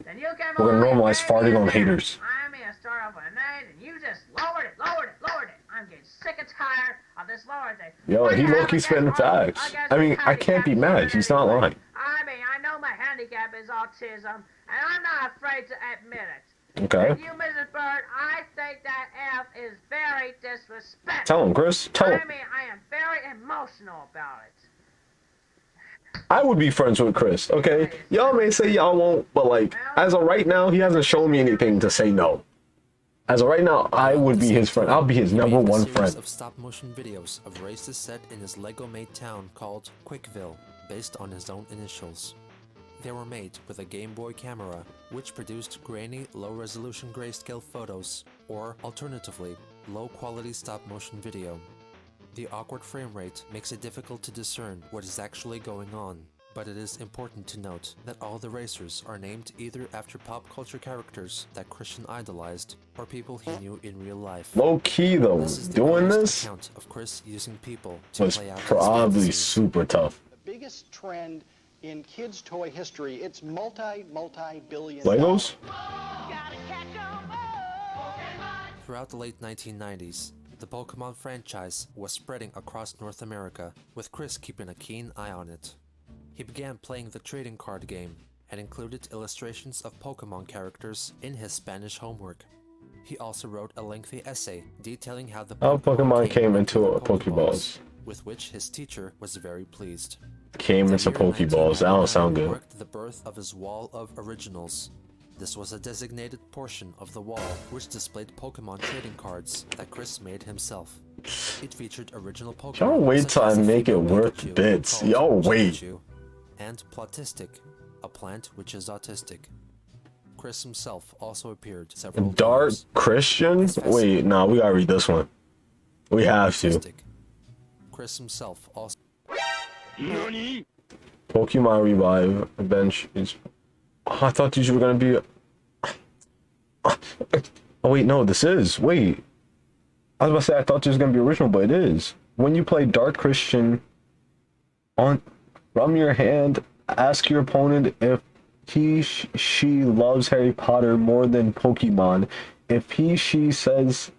Then you came We're gonna normalize farting on haters. I mean, I start off with an 8, and you just lowered it. I'm getting sick and tired of this lower thing. Yo, he low-key spitting facts. I mean, I can't be mad. He's not lying. I mean, I know my handicap is autism, and I'm not afraid to admit it. Okay. And you, Mrs. Bird, I think that F is very disrespectful. Tell him, Chris. Tell him. I mean, I am very emotional about it. I would be friends with Chris, okay? Y'all may say y'all won't, but like, as of right now, he hasn't shown me anything to say no. As of right now, I would be his friend. I'll be his number one friend. Of stop-motion videos of races set in his Lego-made town called Quickville, based on his own initials. They were made with a Game Boy camera, which produced grainy, low-resolution grayscale photos, or alternatively, low-quality stop-motion video. The awkward frame rate makes it difficult to discern what is actually going on, but it is important to note that all the racers are named either after pop culture characters that Christian idolized or people he knew in real life. Low key though, doing this account of Chris using people to was play out probably super tough. The biggest trend in kids' toy history, it's multi-billion Legos? Throughout the late 1990s, the Pokemon franchise was spreading across North America, with Chris keeping a keen eye on it. He began playing the trading card game and included illustrations of Pokemon characters in his Spanish homework. He also wrote a lengthy essay detailing how the Pokemon came into Pokeballs. With which his teacher was very pleased. Came into Pokeballs. That don't sound good. Marked the birth of his wall of originals. This was a designated portion of the wall which displayed Pokemon trading cards that Chris made himself. It featured original Pokemon. Y'all wait till I make it worth bits. Y'all wait. And Platistic, a plant which is autistic. Chris himself also appeared several Dark times. Christian? Wait, nah, we gotta read this one. We have to. Chris himself also. Pokemon Revive bench is. Oh, I thought these were gonna be. Oh wait, no, this is. Wait, I was about to say I thought this was gonna be original, but it is. When you play Dark Christian, from your hand, ask your opponent if she loves Harry Potter more than Pokemon. If she says.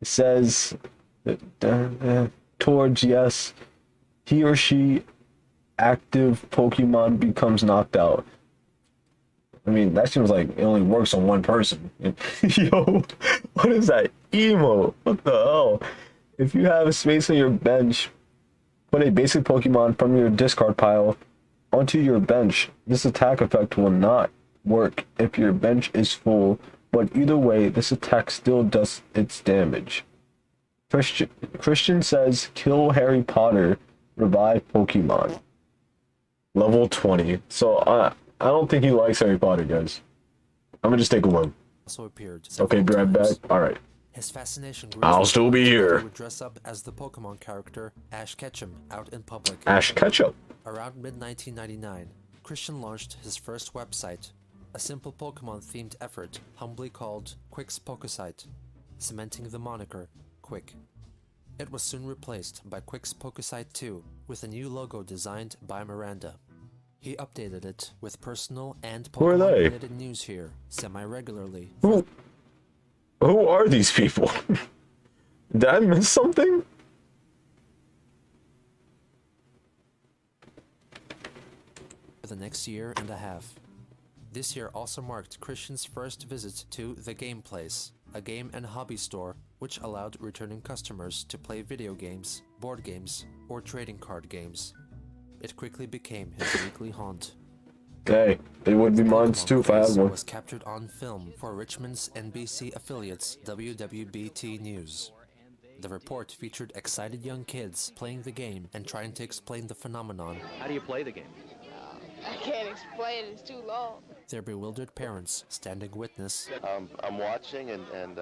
Says towards yes, he or she active Pokemon becomes knocked out. I mean, that seems like it only works on one person. Yo, what is that emo? What the hell? If you have a space on your bench, put a basic Pokemon from your discard pile onto your bench. This attack effect will not work if your bench is full, but either way, this attack still does its damage. Christian says, kill Harry Potter, revive Pokemon. Level 20. So, I don't think he likes Harry Potter, guys. I'm gonna just take a one. Also appeared. Okay, be right back. Alright. His fascination grew. I'll still be here. He would dress up as the Pokemon character Ash Ketchum out in public. Ash Ketchum. Around mid-1999, Christian launched his first website, a simple Pokemon-themed effort humbly called Quick's Pokesite, cementing the moniker Quick. It was soon replaced by Quick's Pokesite 2 with a new logo designed by Miranda. He updated it with personal and Pokemon-related news here, semi-regularly. Who are these people? Did I miss something? For the next year and a half. This year also marked Christian's first visit to The Game Place, a game and hobby store which allowed returning customers to play video games, board games, or trading card games. It quickly became his weekly haunt. Hey, it would be mine too if I had one. Was captured on film for Richmond's NBC affiliates WWBT News. The report featured excited young kids playing the game and trying to explain the phenomenon. How do you play the game? I can't explain it, it's too long. Their bewildered parents standing witness. I'm watching and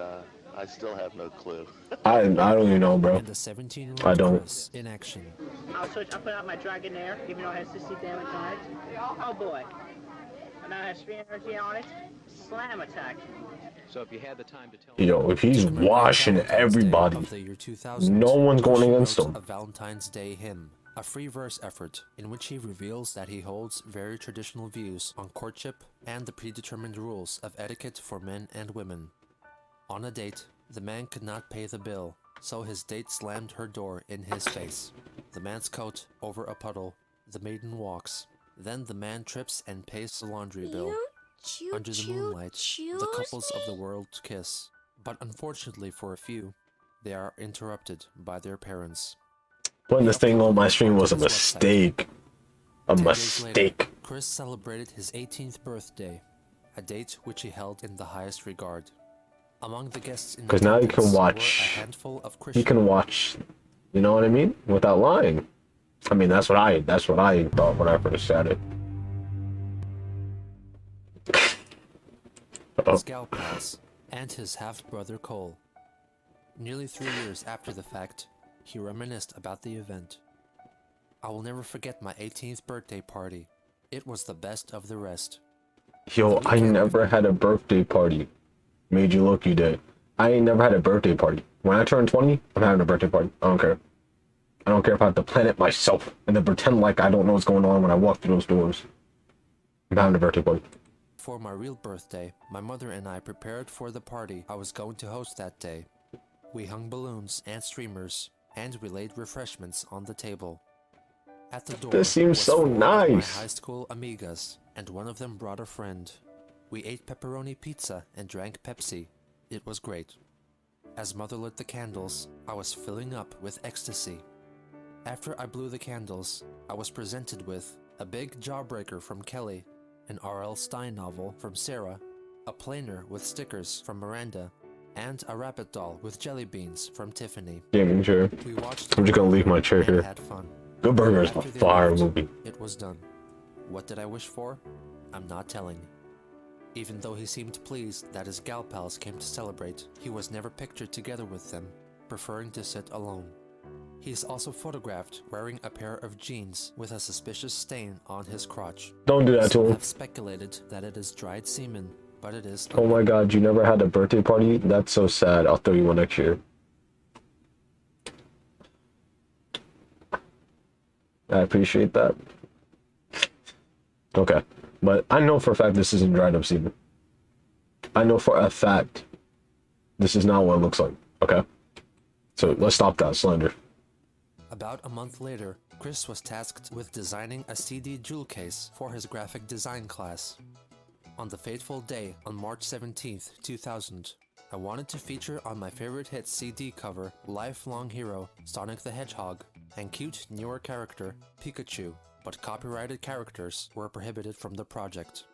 I still have no clue. I don't even know, bro. And the 17-year-old I don't. Chris in action. I'll put out my Dragonair, even though it has 60 damage on it. Oh boy. And now it has 3 energy on it. Slam attack. So if you had the time to tell Yo, if he's washing everybody, no one's going against him. A Valentine's Day hymn, a free verse effort in which he reveals that he holds very traditional views on courtship and the predetermined rules of etiquette for men and women. On a date, the man could not pay the bill, so his date slammed her door in his face. The man's coat over a puddle, The maiden walks. Then the man trips and pays the laundry bill. Under the moonlight, the couples of the world kiss. But unfortunately for a few, they are interrupted by their parents. Putting this thing on my stream was a His website. mistake. A 10 days later, mistake. Chris celebrated his 18th birthday, a date which he held in the highest regard. Among the guests in Because now you can attendance were a watch. handful of You Christian. can watch. You know what I mean? Without lying. I mean, that's what I thought when I first said it. His gal pals, and his half-brother Cole. Nearly 3 years after the fact, he reminisced about the event. I will never forget my 18th birthday party. It was the best of the rest. Yo, I never had a birthday party. Made you look, you did. I ain't never had a birthday party. When I turn 20, I'm having a birthday party. I don't care. I don't care if I have to plan it myself and then pretend like I don't know what's going on when I walk through those doors. I'm having a birthday party. For my real birthday, my mother and I prepared for the party I was going to host that day. We hung balloons and streamers, and we laid refreshments on the table. At the door, This seems was so 4 of nice. my high school amigas, and one of them brought a friend. We ate pepperoni pizza and drank Pepsi. It was great. As mother lit the candles, I was filling up with ecstasy. After I blew the candles, I was presented with a big jawbreaker from Kelly, an R.L. Stein novel from Sarah, a planer with stickers from Miranda, and a rabbit doll with jelly beans from Tiffany. Gaming chair. We watched I'm just gonna leave my chair and here. had fun. Good Burger is a After they fire left, movie. It was done. What did I wish for? I'm not telling. Even though he seemed pleased that his gal pals came to celebrate, he was never pictured together with them, preferring to sit alone. He is also photographed wearing a pair of jeans with a suspicious stain on his crotch. Don't do that to Some him. have speculated that it is dried semen, but it is Oh my god, you never had a birthday party? That's so sad. I'll throw you one next year. I appreciate that. Okay. But I know for a fact this isn't dried up semen. I know for a fact this is not what it looks like. Okay? So let's stop that slander. About a month later, Chris was tasked with designing a CD jewel case for his graphic design class. On the fateful day on March 17th, 2000, I wanted to feature on my favorite hit CD cover lifelong hero Sonic the Hedgehog and cute newer character Pikachu, but copyrighted characters were prohibited from the project.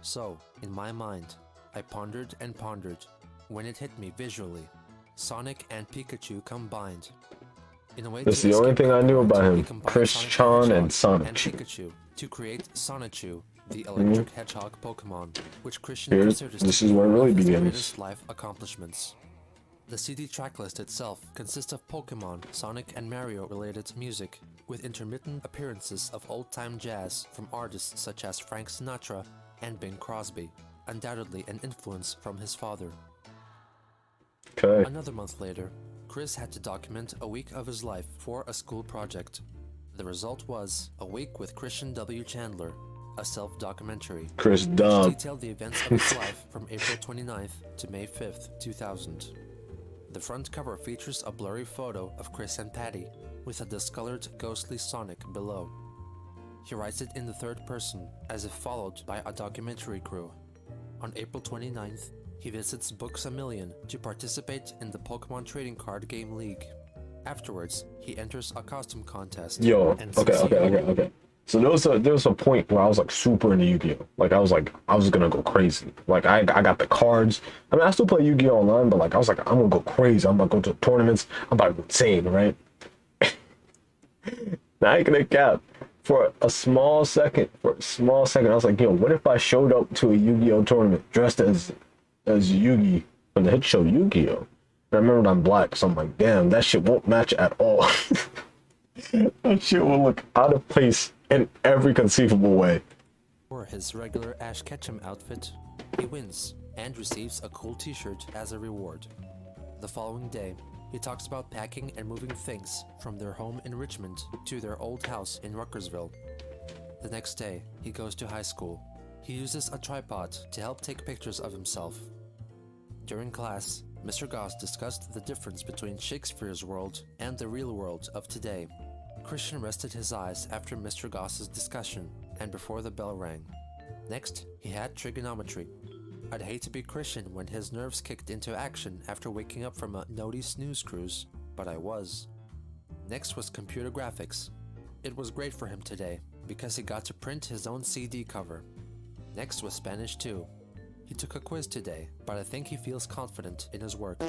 So, in my mind, I pondered and pondered when it hit me visually. Sonic and Pikachu combined. In a way That's to the only escape thing I knew about copyright, him. he combined Chris Sonic the Chan and Hedgehog Sonic. and Pikachu to create Sonichu, the electric hedgehog Pokemon, which Christian considers This to is be where it one really of his begins. greatest life accomplishments. The CD tracklist itself consists of Pokemon, Sonic, and Mario-related music, with intermittent appearances of old-time jazz from artists such as Frank Sinatra and Bing Crosby, undoubtedly an influence from his father. Okay. Another month later, Chris had to document a week of his life for a school project. The result was A Week with Christian W. Chandler, a self-documentary. Chris which Dub. detailed the events of his life from April 29th to May 5th, 2000. The front cover features a blurry photo of Chris and Patty, with a discolored, ghostly Sonic below. He writes it in the third person, as if followed by a documentary crew. On April 29th, he visits Books A Million to participate in the Pokemon Trading Card Game League. Afterwards, he enters a costume contest. Yo, and okay. succeeds. So there was a point where I was like super into Yu-Gi-Oh! Like I was gonna go crazy. Like I got the cards. I mean I still play Yu-Gi-Oh! Online, but like I was like, I'm gonna go crazy. I'm about to go to tournaments. I'm about to go insane, right? Now I can cap. For a small second, I was like, yo, what if I showed up to a Yu-Gi-Oh! Tournament dressed as Yugi from the hit show Yu-Gi-Oh! And I remembered I'm black, so I'm like, damn, that shit won't match at all. That shit will look out of place in every conceivable way. For his regular Ash Ketchum outfit, he wins and receives a cool t-shirt as a reward. The following day, he talks about packing and moving things from their home in Richmond to their old house in Ruckersville. The next day, he goes to high school. He uses a tripod to help take pictures of himself. During class, Mr. Goss discussed the difference between Shakespeare's world and the real world of today. Christian rested his eyes after Mr. Goss's discussion and before the bell rang. Next, he had trigonometry. I'd hate to be Christian when his nerves kicked into action after waking up from a noddy snooze cruise, but I was. Next was computer graphics. It was great for him today because he got to print his own CD cover. Next was Spanish too. He took a quiz today, but I think he feels confident in his work.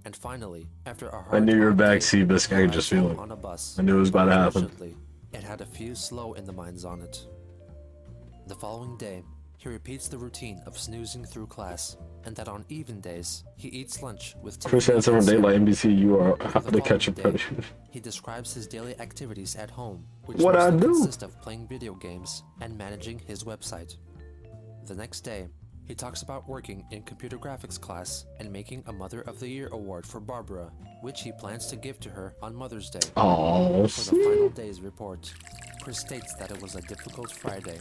And finally, after a hard I knew you were hard back, day, Seabiscuit. I could just feel it. on a bus. I knew it was about to happen. Unfortunately, it had a few slow in the minds on it. The following day, he repeats the routine of snoozing through class, and that on even days, he eats lunch with Chris had some daylight NBC. You are For how the to catch a following day, predator. he describes his daily activities at home, which What I mostly do? consist of playing video games and managing his website. The next day, he talks about working in computer graphics class and making a Mother of the Year award for Barbara, which he plans to give to her on Mother's Day. Oh, For the final day's report, Chris states that it was a difficult Friday.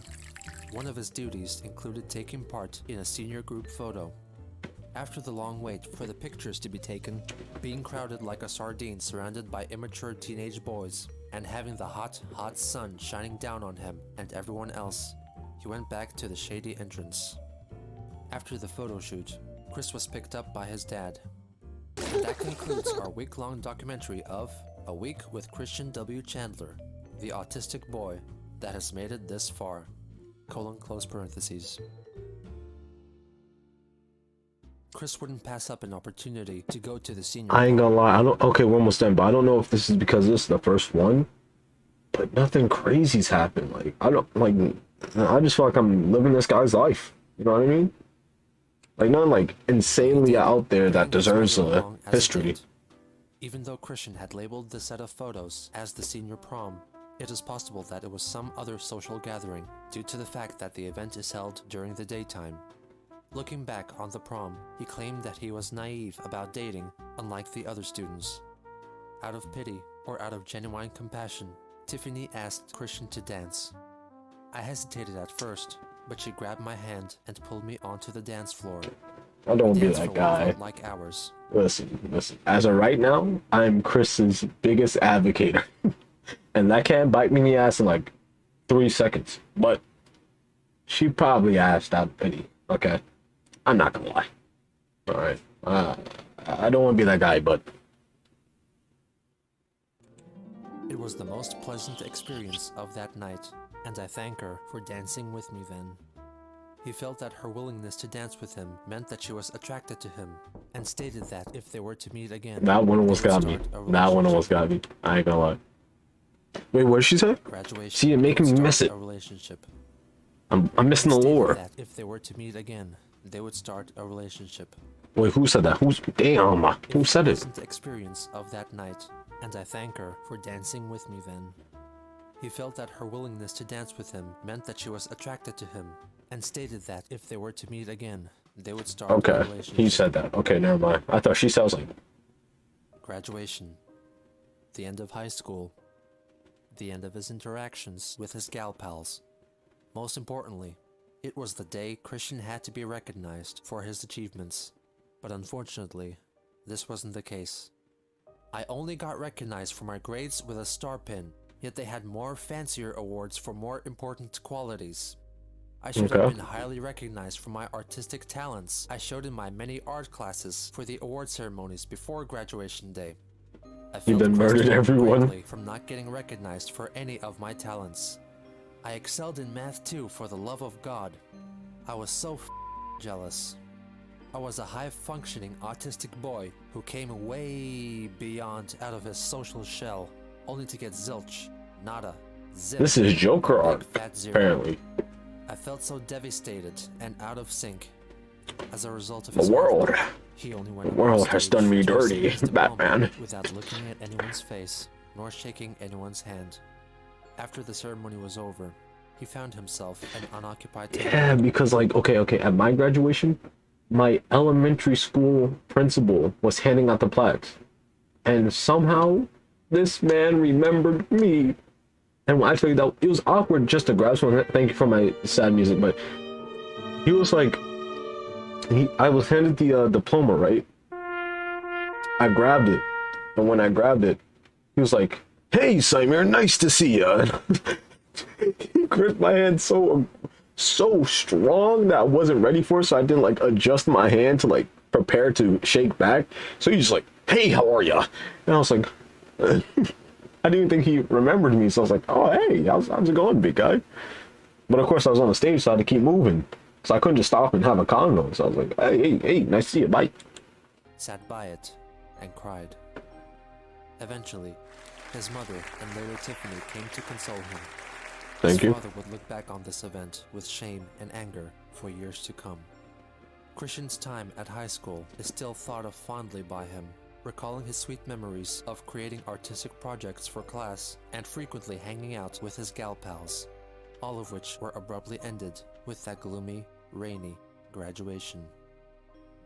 One of his duties included taking part in a senior group photo. After the long wait for the pictures to be taken, being crowded like a sardine surrounded by immature teenage boys, and having the hot, hot sun shining down on him and everyone else, he went back to the shady entrance. After the photo shoot, Chris was picked up by his dad. And that concludes our week-long documentary of A Week with Christian W. Chandler, the autistic boy that has made it this far. Close parentheses. Chris wouldn't pass up an opportunity to go to the senior. I ain't gonna lie. I don't. Okay, we're almost done, but I don't know if this is because this is the first one. But nothing crazy's happened. Like I don't like. I just feel like I'm living this guy's life. You know what I mean? Like nothing like insanely out there that deserves a history. Even though Christian had labeled the set of photos as the senior prom, it is possible that it was some other social gathering due to the fact that the event is held during the daytime. Looking back on the prom, he claimed that he was naive about dating, unlike the other students. Out of pity, or out of genuine compassion, Tiffany asked Christian to dance. I hesitated at first, but she grabbed my hand and pulled me onto the dance floor. I don't be Dance that floor guy. felt like hours. Listen. As of right now, I'm Chris's biggest advocate. And that can't bite me in the ass in like 3 seconds. But she probably asked out of pity. Okay? I'm not gonna lie. Alright. I don't want to be that guy, but... It was the most pleasant experience of that night, and I thank her for dancing with me then. He felt that her willingness to dance with him meant that she was attracted to him, and stated that if they were to meet again... That one almost they would got me. start a That one relationship. almost got me. I ain't gonna lie. Wait, what did she say? Graduation. See, you're making me would miss start it. A relationship. I'm missing the Stated lore. that if they were to meet again, they would start a relationship. Wait, who said that? Who's... Damn, who said it? Pleasant experience of that night, and I thank her for dancing with me then. He felt that her willingness to dance with him meant that she was attracted to him, and stated that if they were to meet again, they would start a Okay, relationship. he said that. Okay, never mind. I thought she sounds like... Graduation. The end of high school. The end of his interactions with his gal pals. Most importantly, it was the day Christian had to be recognized for his achievements. But unfortunately, this wasn't the case. I only got recognized for my grades with a star pin, yet they had more fancier awards for more important qualities. I should have been highly recognized for my artistic talents I showed in my many art classes for the award ceremonies before graduation day. I You felt done murdered frustrated everyone? greatly from not getting recognized for any of my talents. I excelled in math too, for the love of God. I was so jealous. I was a high-functioning autistic boy who came way beyond out of his social shell, only to get zilch, nada, zip. This is Joker big art, fat zero. apparently. I felt so devastated and out of sync. As a result of The his world. hard work, he only went The world on has stage done me to dirty, receive his diploma Batman. without looking at anyone's face, nor shaking anyone's hand. After the ceremony was over, he found himself an unoccupied table. Yeah, because like, okay, at my graduation, my elementary school principal was handing out the plaques. And somehow, this man remembered me. And actually, that it was awkward just to grab someone. Thank you for my sad music, but he was like, I was handed the diploma, right? I grabbed it, and when I grabbed it, he was like, Hey, Saimir, nice to see ya. He gripped my hand so strong that I wasn't ready for it, so I didn't like adjust my hand to like prepare to shake back. So he's just like, hey, how are ya? And I was like, I didn't even think he remembered me, so I was like, oh, hey, how's it going, big guy? But of course I was on the stage, so I had to keep moving. So I couldn't just stop and have a convo. So I was like, hey, nice to see you, bye. Sat by it and cried. Eventually, his mother and later Tiffany came to console him. Thank you. His father would look back on this event with shame and anger for years to come. Christian's time at high school is still thought of fondly by him, recalling his sweet memories of creating artistic projects for class and frequently hanging out with his gal pals, all of which were abruptly ended with that gloomy, rainy graduation.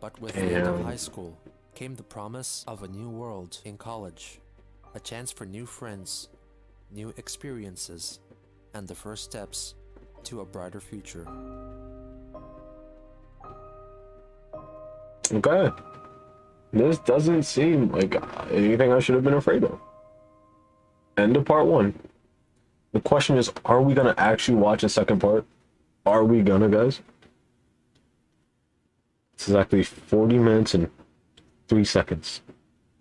But with the end of high school came the promise of a new world in college, a chance for new friends, new experiences, and the first steps to a brighter future. Okay. This doesn't seem like anything I should have been afraid of. End of part 1. The question is, are we gonna actually watch a second part? Are we gonna, guys? It's exactly 40 minutes and 3 seconds.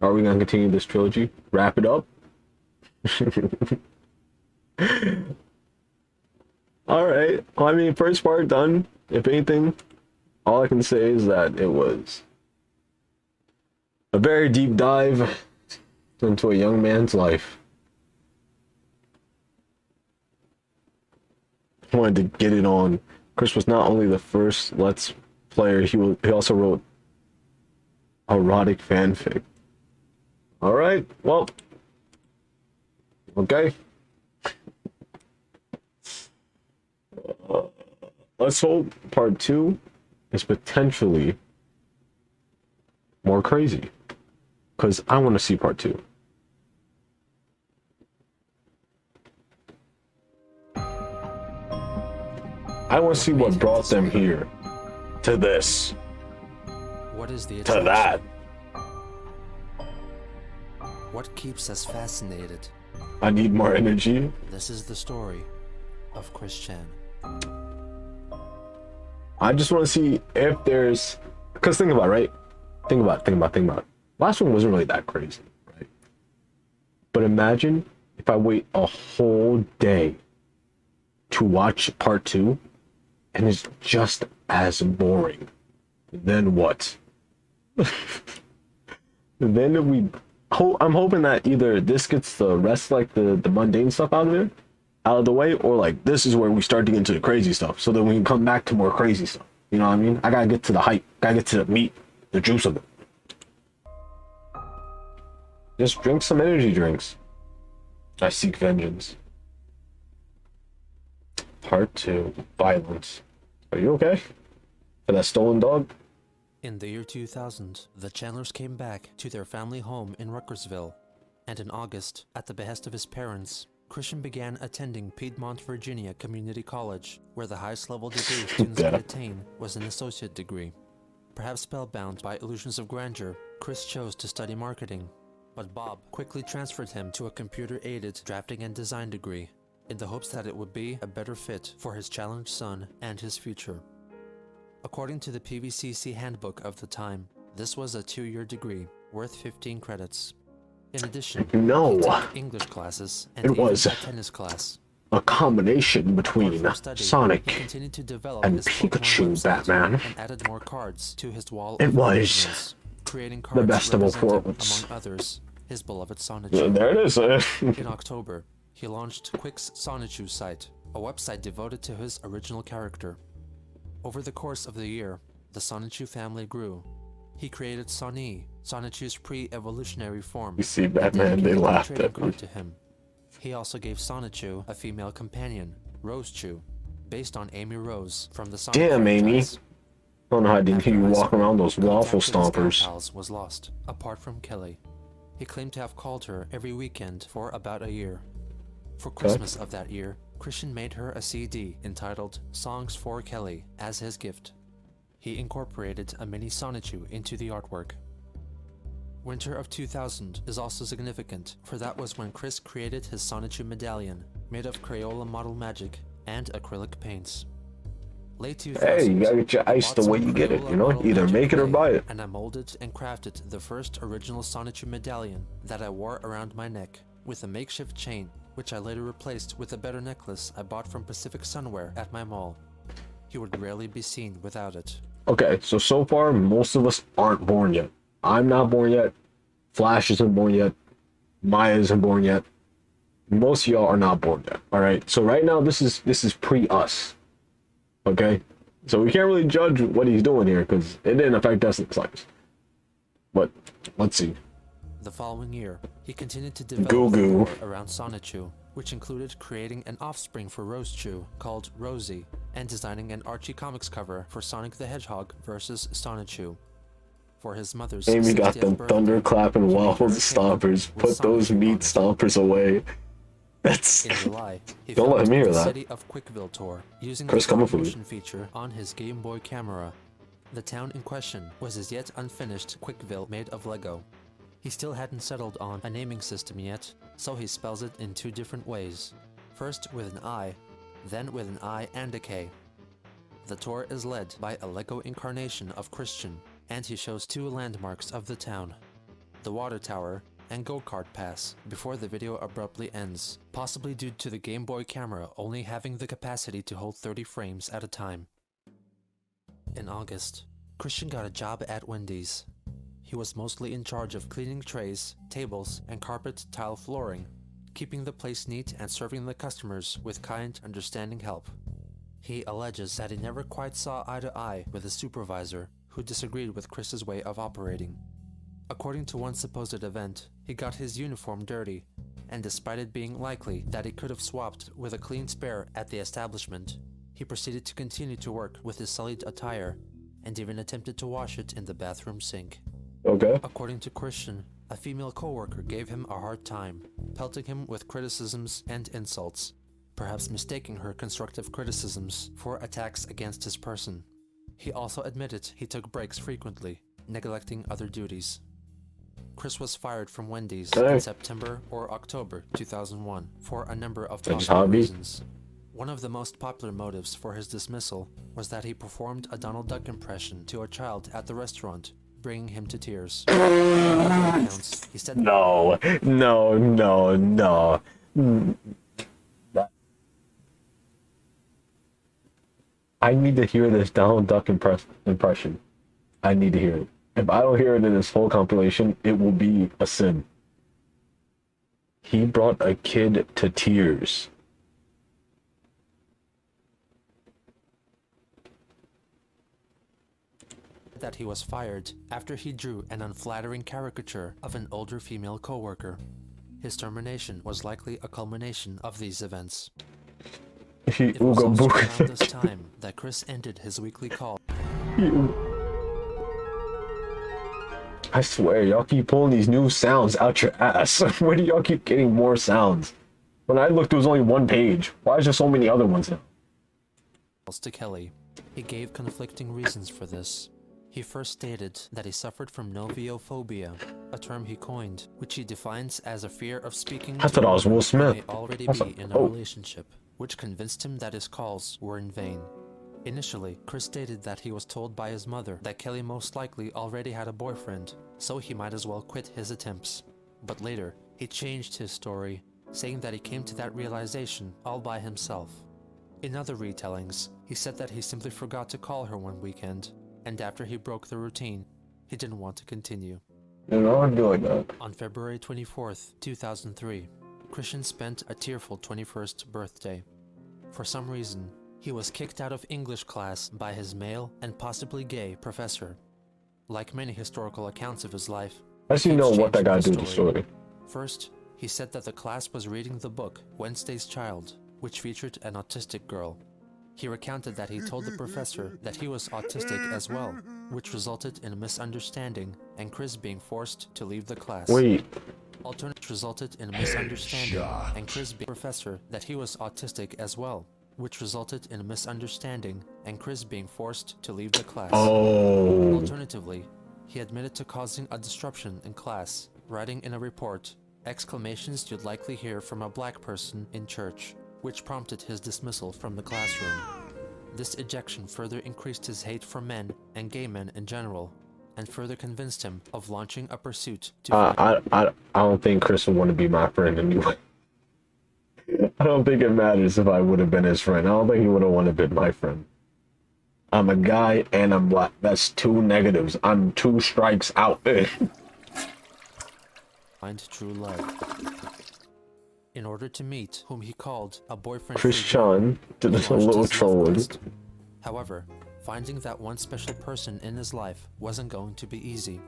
Are we gonna continue this trilogy? Wrap it up? Alright. Well, I mean, first part done. If anything, all I can say is that it was a very deep dive into a young man's life. I wanted to get it on. Chris was not only the first Let's Player, he also wrote erotic fanfic. Alright, well. Okay. Let's hope part 2 is potentially more crazy. Because I want to see part 2. I want to see what brought them here. To this. What is the to that. What keeps us fascinated? I need more energy. This is the story of Chris Chan. I just want to see if there's, because think about it, right? Think about. Last one wasn't really that crazy, right? But imagine if I wait a whole day to watch part 2 and it's just as boring. Then what? Then I'm hoping that either this gets the rest, like the mundane stuff out of the way, or like this is where we start to get into the crazy stuff, so that we can come back to more crazy stuff. You know what I mean? I gotta get to the hype, gotta get to the meat, the juice of it. Just drink some energy drinks. I seek vengeance. Part 2, violence. Are you okay? For that stolen dog? In the year 2000, the Chandlers came back to their family home in Ruckersville, and in August, at the behest of his parents, Christian began attending Piedmont, Virginia Community College, where the highest level degree students could attain was an associate degree. Perhaps spellbound by illusions of grandeur, Chris chose to study marketing, but Bob quickly transferred him to a computer-aided drafting and design degree, in the hopes that it would be a better fit for his challenged son and his future. According to the PVCC handbook of the time, this was a 2-year degree, worth 15 credits. In addition, he took English classes and it was a tennis class. A combination between Sonic and Pikachu Batman. And added more cards to his wall it of was originals, creating the cards best of all representing, worlds. among others, his beloved Sonichu. There it is. In October, he launched Quick's Sonichu site, a website devoted to his original character. Over the course of the year, the Sonichu family grew. He created Soni, Sonichu's pre-evolutionary form. You see Batman, they laughed at me. To him. He also gave Sonichu a female companion, Rosechu, based on Amy Rose from the Sonic Damn, Amy. franchise. I don't know how I didn't hear you walk around those waffle Contact with his stompers. pals was lost, apart from Kelly. He claimed to have called her every weekend for about a year. For Christmas of that year, Christian made her a CD entitled Songs for Kelly as his gift. He incorporated a mini Sonichu into the artwork. Winter of 2000 is also significant, for that was when Chris created his Sonichu medallion, made of Crayola model magic and acrylic paints. Late 2000s, Hey, you gotta get your ice the way you get it, you know? Either make it or buy it. and I molded and crafted the first original Sonichu medallion that I wore around my neck, with a makeshift chain, which I later replaced with a better necklace I bought from Pacific Sunwear at my mall. He would rarely be seen without it. Okay, so far, most of us aren't born yet. I'm not born yet. Flash isn't born yet. Maya isn't born yet. Most of y'all are not born yet. All right. So right now, this is pre-us. Okay. So we can't really judge what he's doing here because it didn't affect us in the slightest. But let's see. The following year, he continued to develop Goo-goo lore around Sonichu, which included creating an offspring for Rosechu called Rosie, and designing an Archie Comics cover for Sonic the Hedgehog vs. Sonichu. For his mother's Amy got 60th them birthday, thunderclapping he made waffles her a stompers. paper with Put those Sonichu meat on it. stompers away. That's... In July, he Don't let filmed him hear the that. City of Quickville tour using Chris, the coming stop for you. motion feature on his Game Boy camera. The town in question was his yet unfinished Quickville made of Lego. He still hadn't settled on a naming system yet, so he spells it in two different ways. First with an I, then with an I and a K. The tour is led by a Lego incarnation of Christian, and he shows two landmarks of the town, the water tower and go-kart pass, before the video abruptly ends, possibly due to the Game Boy camera only having the capacity to hold 30 frames at a time. In August, Christian got a job at Wendy's. He was mostly in charge of cleaning trays, tables, and carpet tile flooring, keeping the place neat and serving the customers with kind, understanding help. He alleges that he never quite saw eye to eye with his supervisor, who disagreed with Chris's way of operating. According to one supposed event, he got his uniform dirty, and despite it being likely that he could have swapped with a clean spare at the establishment, he proceeded to continue to work with his sullied attire, and even attempted to wash it in the bathroom sink. Okay. According to Christian, a female coworker gave him a hard time, pelting him with criticisms and insults, perhaps mistaking her constructive criticisms for attacks against his person. He also admitted he took breaks frequently, neglecting other duties. Chris was fired from Wendy's in September or October 2001 for a number of possible reasons. One of the most popular motives for his dismissal was that he performed a Donald Duck impression to a child at the restaurant, bringing him to tears. He said No. I need to hear this Donald Duck impression. I need to hear it. If I don't hear it in this full compilation, it will be a sin. He brought a kid to tears. that he was fired after he drew an unflattering caricature of an older female coworker. His termination was likely a culmination of these events. It was also around this time that Chris ended his weekly call. I swear, y'all keep pulling these new sounds out your ass. Where do y'all keep getting more sounds? When I looked, there was only one page. Why is there so many other ones now? To Kelly. He gave conflicting reasons for this. He first stated that he suffered from noviophobia, a term he coined, which he defines as a fear of speaking I thought I was Will Smith. may already be in a relationship, which convinced him that his calls were in vain. Initially, Chris stated that he was told by his mother that Kelly most likely already had a boyfriend, so he might as well quit his attempts. But later, he changed his story, saying that he came to that realization all by himself. In other retellings, he said that he simply forgot to call her one weekend, and after he broke the routine, he didn't want to continue. You know, I'd be like that. On February 24th, 2003, Christian spent a tearful 21st birthday. For some reason, he was kicked out of English class by his male and possibly gay professor. Like many historical accounts of his life, I actually know what that guy did to the story. First, he said that the class was reading the book Wednesday's Child, which featured an autistic girl. He recounted that he told the professor that he was autistic as well, which resulted in a misunderstanding and Chris being forced to leave the class. Wait. Alternate resulted in a misunderstanding and Chris being professor that he was autistic as well, which resulted in a misunderstanding and Chris being forced to leave the class. Oh. Alternatively, He admitted to causing a disruption in class, writing in a report, exclamations you'd likely hear from a black person in church, which prompted his dismissal from the classroom. This ejection further increased his hate for men and gay men in general, and further convinced him of launching a pursuit to I don't think Chris would want to be my friend anyway. I don't think it matters if I would have been his friend. I don't think he would have wanted to be my friend. I'm a guy and I'm black. That's 2 negatives. I'm 2 strikes out. find true love. In order to meet whom he called a boyfriend, Christian did a little trolling. However, finding that one special person in his life wasn't going to be easy.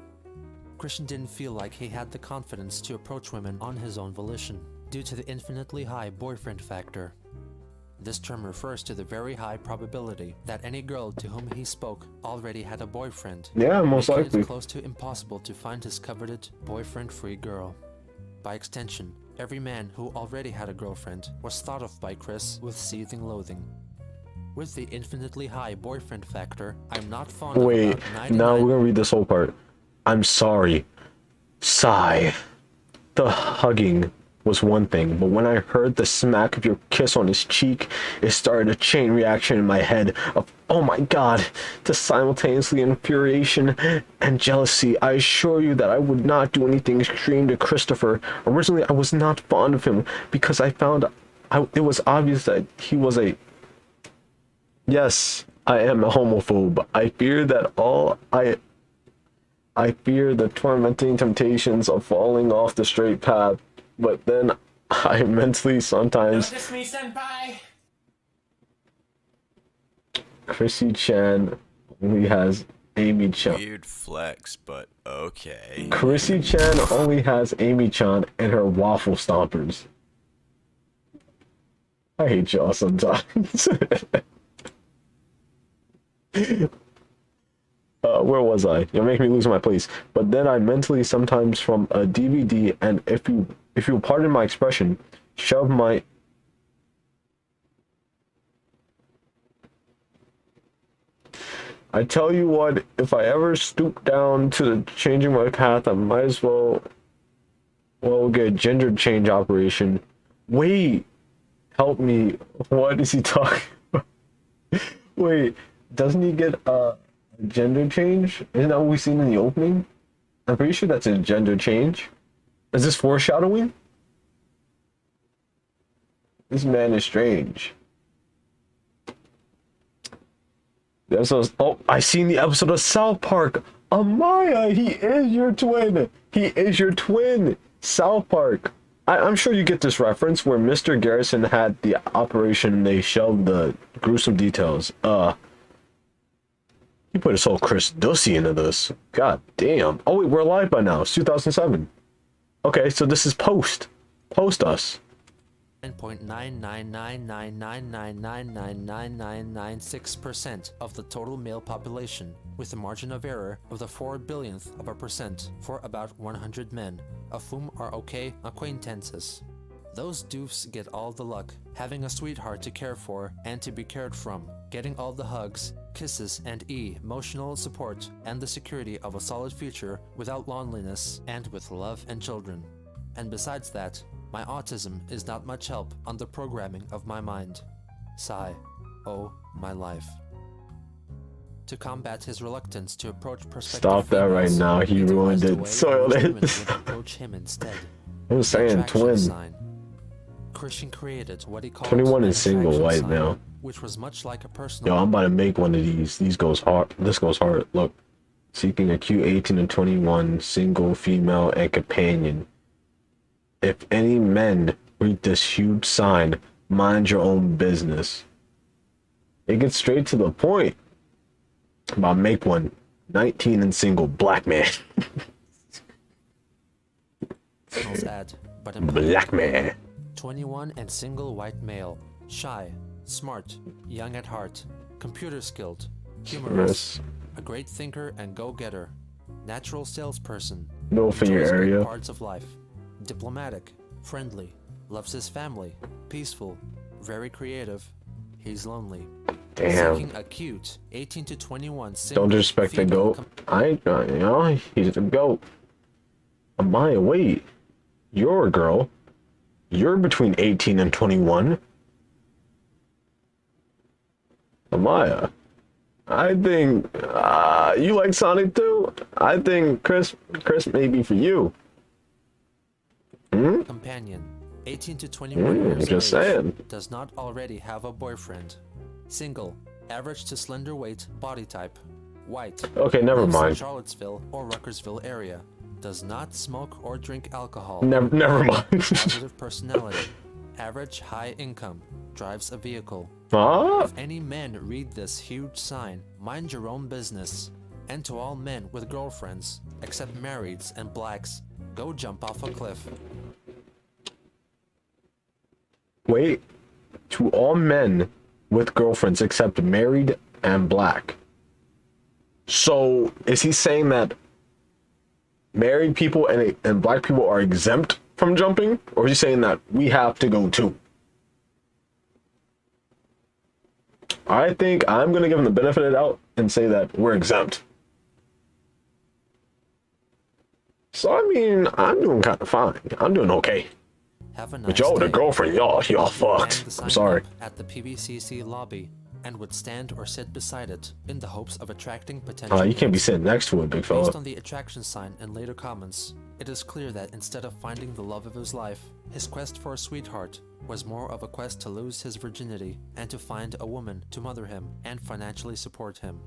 Christian didn't feel like he had the confidence to approach women on his own volition, due to the infinitely high boyfriend factor. This term refers to the very high probability that any girl to whom he spoke already had a boyfriend. Yeah, most making likely. it close to impossible to find his coveted boyfriend-free girl. By extension, every man who already had a girlfriend was thought of by Chris with seething loathing. With the infinitely high boyfriend factor, I'm not fond of Wait, about now we're gonna read this whole part. I'm sorry. Sigh. The hugging was one thing, but when I heard the smack of your kiss on his cheek, it started a chain reaction in my head of, oh my god, to simultaneously infuriation and jealousy. I assure you that I would not do anything extreme to Christopher. Originally, I was not fond of him because I found it was obvious that he was a... Yes, I am a homophobe. I fear that I fear the tormenting temptations of falling off the straight path, but then I mentally sometimes... Notice me, senpai! Chrissy Chan only has Amy Chan. Weird flex, but okay. Chrissy Chan only has Amy Chan and her waffle stompers. I hate y'all sometimes. Where was I? You're making me lose my place. But then I mentally sometimes from a DVD, and if you pardon my expression, shove my... I tell you what, if I ever stoop down to the changing my path, I might as well get a gender change operation. Wait, help me. What is he talking about? Wait, doesn't he get a gender change? Isn't that what we've seen in the opening? I'm pretty sure that's a gender change. Is this foreshadowing? This man is strange. Oh, I seen the episode of South Park. Amaya, he is your twin. He is your twin. South Park. I'm sure you get this reference where Mr. Garrison had the operation. They shelved the gruesome details. You put this whole Chris Dussy into this. God damn. Oh wait, we're live by now. It's 2007. Okay, so this is post us. 9.99999999996% of the total male population, with a margin of error of the 4/billionth of a percent for about 100 men, of whom are okay acquaintances. Those doofs get all the luck, having a sweetheart to care for and to be cared from, getting all the hugs, kisses, and emotional support, and the security of a solid future without loneliness and with love and children. And besides that, my autism is not much help on the programming of my mind. Sigh. Oh, my life. To combat his reluctance to approach prospective Stop that right females, now. He ruined it. Soiled women it. would approach him instead. I was saying Attraction twin. sign. Christian created what he called 21 an is single attraction right sign, now. which was much like a personal... Yo, I'm about to make one of these. These goes hard. This goes hard. Look. Seeking a cute 18 to 21 single female and companion. If any men read this huge sign, mind your own business. It gets straight to the point. I'll make one. 19 and single black man. ad, but Black man. 21 and single white male. Shy, smart, young at heart, computer skilled, humorous, a great thinker and go-getter, natural salesperson, No for your enjoys great area. parts of life, diplomatic, friendly, loves his family, peaceful, very creative. He's lonely. Damn. Seeking a cute 18 to 21 Don't disrespect the goat. I ain't trying, you know, he's a goat. Amaya, wait. You're a girl. You're between 18 and 21. Amaya, I think you like Sonic too. I think Chris may be for you. Hmm? Companion, 18 to 21 years just of age, saying. does not already have a boyfriend. Single, average to slender weight, body type, white. Okay, never lives in mind. Charlottesville or Ruckersville area. Does not smoke or drink alcohol. Never mind. Positive personality. Average high income. Drives a vehicle. Huh? If any men read this huge sign, mind your own business. And to all men with girlfriends, except marrieds and blacks, go jump off a cliff. Wait. To all men with girlfriends except married and black. So, is he saying that married people and black people are exempt from jumping? Or is he saying that we have to go too? I think I'm going to give him the benefit of the doubt and say that we're exempt. So, I mean, I'm doing kind of fine. I'm doing okay. Have a nice But y'all with a day. girlfriend, y'all fucked. Hang the sign I'm sorry. up at the PVCC lobby and would stand or sit beside it in the hopes of attracting potential. You can't be mates. sitting next to it, big fella. Based on the attraction sign and later comments, it is clear that instead of finding the love of his life, his quest for a sweetheart was more of a quest to lose his virginity and to find a woman to mother him and financially support him.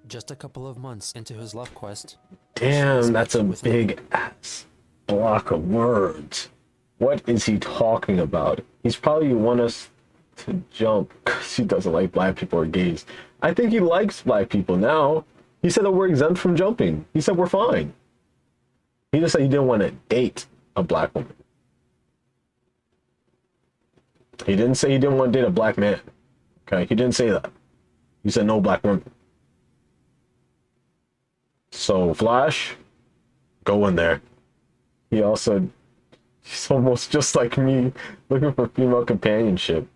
Just a couple of months into his love quest, Damn, that's a big ass block of words. What is he talking about? He's probably want us to jump because he doesn't like black people or gays. I think he likes black people now. He said that we're exempt from jumping. He said we're fine. He just said he didn't want to date a black woman. He didn't say he didn't want to date a black man. Okay, he didn't say that. He said no black women. So, Flash, go in there. He also, he's almost just like me, looking for female companionship.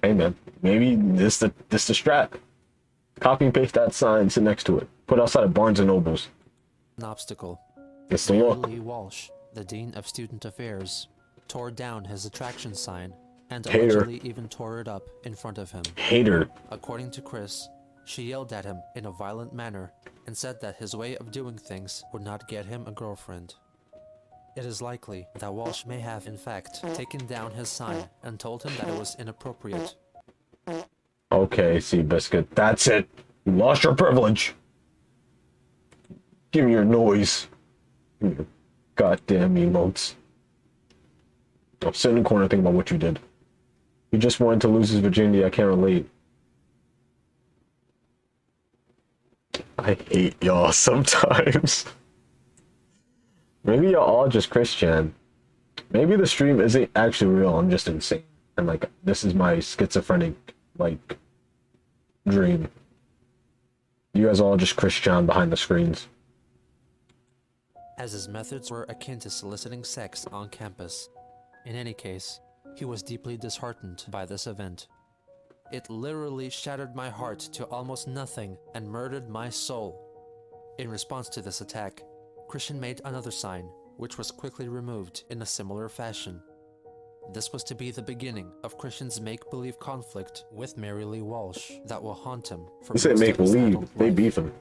Hey man, maybe this the strat. Copy and paste that sign, sit next to it. Put outside of Barnes and Nobles. an obstacle. It's the look. Lee Walsh, the Dean of Student Affairs, tore down his attraction sign and Hater. allegedly even tore it up in front of him. Hater. According to Chris, she yelled at him in a violent manner and said that his way of doing things would not get him a girlfriend. It is likely that Walsh may have, in fact, taken down his sign and told him that it was inappropriate. Okay, Seabiscuit, that's it. You lost your privilege. Give me your noise. Give me your goddamn emotes. Don't sit in the corner and think about what you did. You just wanted to lose his virginity. I can't relate. I hate y'all sometimes. Maybe y'all all just Christian. Maybe the stream isn't actually real. I'm just insane. And like, this is my schizophrenic, like, dream. You guys are all just Christian behind the screens. As his methods were akin to soliciting sex on campus. In any case, he was deeply disheartened by this event. It literally shattered my heart to almost nothing and murdered my soul. In response to this attack, Christian made another sign, which was quickly removed in a similar fashion. This was to be the beginning of Christian's make-believe conflict with Mary Lee Walsh that will haunt him for He said most make of his believe. adult They life. beef him.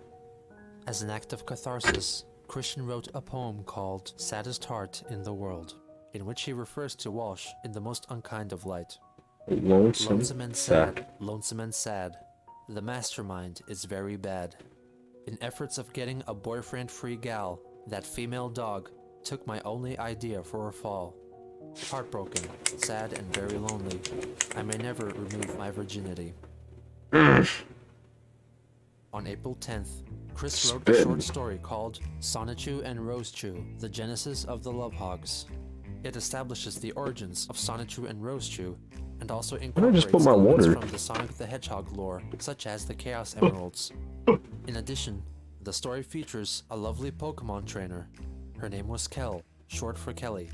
As an act of catharsis, Christian wrote a poem called Saddest Heart in the World, in which he refers to Walsh in the most unkind of light. Lonesome and sad. sad, lonesome and sad. The mastermind is very bad. In efforts of getting a boyfriend-free gal, that female dog took my only idea for a fall. Heartbroken, sad, and very lonely, I may never remove my virginity. On April 10th, Chris wrote a short story called Sonichu and Rosechu, The Genesis of the Love Hogs. It establishes the origins of Sonichu and Rosechu, and also Why don't I incorporates just put my elements water? from the Sonic the Hedgehog lore, such as the Chaos Emeralds. In addition, the story features a lovely Pokemon trainer. Her name was Kel, short for Kelly.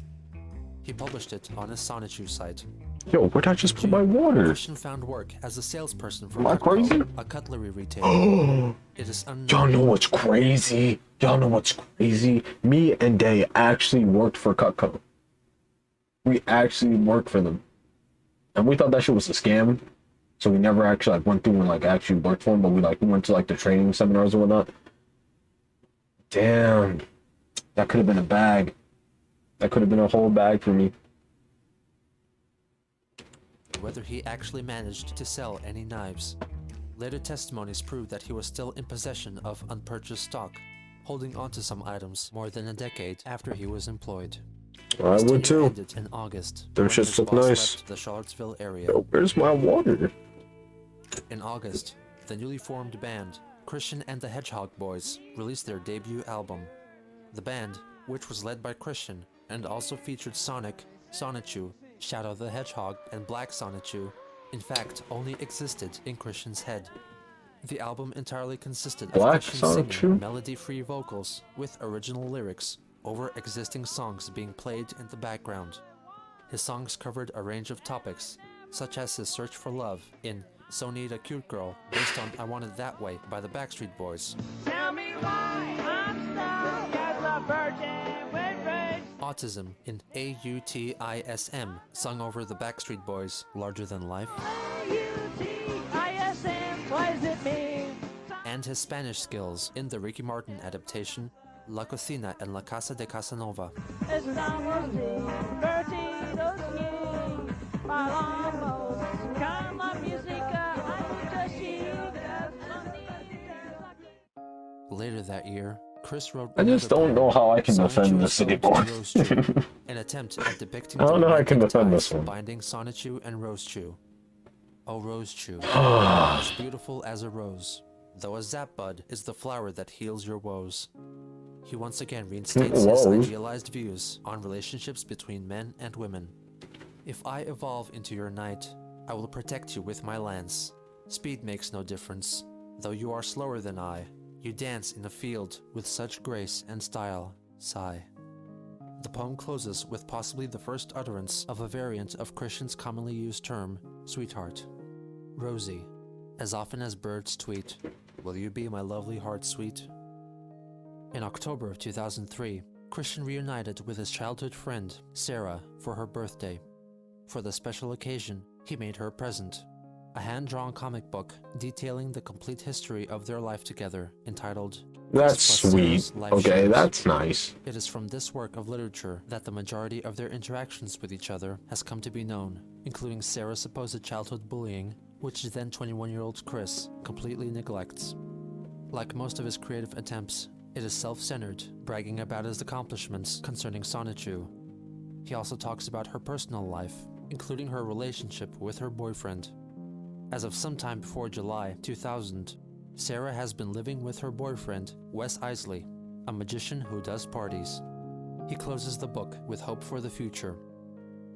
He published it on his Sonichu site. Yo, where'd I just put my water? Christian found work as a salesperson for Am I crazy? a cutlery retailer. It is unknown. Y'all know what's crazy? Y'all know what's crazy? Me and Day actually worked for Cutco. We actually worked for them. And we thought that shit was a scam. So we never actually like went through and like actually worked for them, but we like went to like the training seminars and whatnot. Damn. That could have been a bag. That could have been a whole bag for me. Whether he actually managed to sell any knives. Later testimonies prove that he was still in possession of unpurchased stock, holding onto some items more than a decade after he was employed. I would too. Ended in August. Them shits look nice. The Charlottesville area. Yo, where's my water? In August, the newly formed band, Christian and the Hedgehog Boys, released their debut album. The band, which was led by Christian and also featured Sonic, Sonichu, Shadow the Hedgehog, and Black Sonichu, in fact only existed in Christian's head. The album entirely consisted of Black Christian Sonichu? singing melody-free vocals with original lyrics over existing songs being played in the background. His songs covered a range of topics, such as his search for love in So Need a Cute Girl, based on I Want It That Way by the Backstreet Boys. Tell me why I'm stuck as a virgin with rage. Autism in AUTISM, sung over the Backstreet Boys' Larger Than Life. AUTISM, what does it mean? And his Spanish skills in the Ricky Martin adaptation La Cocina en la Casa de Casanova. Estamos divertidos y bailamos con la música Later that year, Chris wrote I just don't know how I can defend this anymore. an attempt at depicting I don't know how I can the defend ties this one. binding Sonichu and Rosechu. Oh, Rosechu, as beautiful as a rose, though a zap bud is the flower that heals your woes. He once again reinstates his idealized views on relationships between men and women. If I evolve into your knight, I will protect you with my lance. Speed makes no difference, though you are slower than I. You dance in a field with such grace and style. Sigh. The poem closes with possibly the first utterance of a variant of Christian's commonly used term, sweetheart. Rosie, as often as birds tweet, will you be my lovely heart sweet? In October of 2003, Christian reunited with his childhood friend, Sarah, for her birthday. For the special occasion, he made her a present, a hand-drawn comic book detailing the complete history of their life together, entitled That's Chris plus sweet. Sarah's Life Okay, Shows. that's nice. It is from this work of literature that the majority of their interactions with each other has come to be known, including Sarah's supposed childhood bullying, which then 21-year-old Chris completely neglects. Like most of his creative attempts, it is self-centered, bragging about his accomplishments concerning Sonichu. He also talks about her personal life, including her relationship with her boyfriend. As of sometime before July 2000, Sarah has been living with her boyfriend, Wes Isley, a magician who does parties. He closes the book with hope for the future.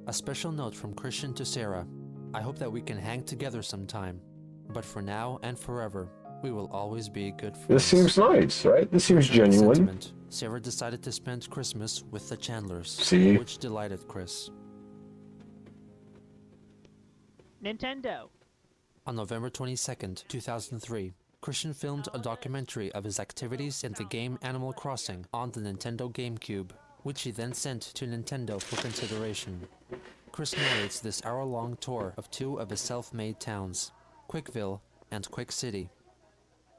A special note from Christian to Sarah: I hope that we can hang together sometime, but for now and forever, we will always be good friends. This seems nice, right? This seems genuine. Sentiment, Sarah decided to spend Christmas with the Chandlers, See? which delighted Chris. Nintendo. On November 22nd, 2003, Christian filmed a documentary of his activities in the game Animal Crossing on the Nintendo GameCube, which he then sent to Nintendo for consideration. Chris narrates this hour-long tour of two of his self-made towns, Quickville and Quick City.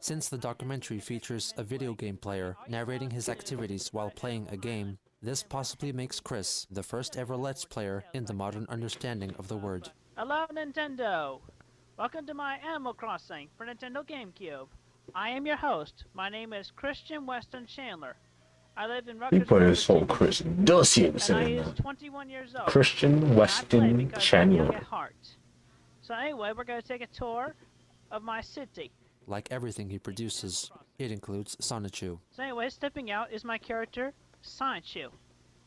Since the documentary features a video game player narrating his activities while playing a game, this possibly makes Chris the first ever Let's Player in the modern understanding of the word. Hello, Nintendo. Welcome to my Animal Crossing for Nintendo GameCube. I am your host. My name is Christian Weston Chandler. I live in He Rutgers, put his whole Chris. Does he and I say is that? 21 years old. Christian And I play Weston because I'm Chandler. young at heart. So anyway, we're going to take a tour of my city. Like everything he produces, it includes Sonichu. So anyway, stepping out is my character, Sonichu.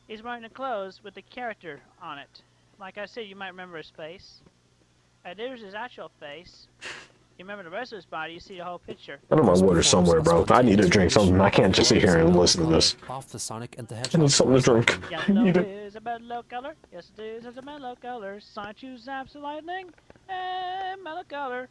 He's wearing the clothes with the character on it. Like I said, you might remember his face. There's his actual face. You remember the rest of his body, you see the whole picture. I know my water somewhere, bro. I need a drink something. I can't just sit here and listen to this. Off the Sonic and the I Hedgehog need something to drink. I need Yellow it. is a mellow color. Yes, it is a mellow color. Sonic choose zaps of lightning. And mellow color.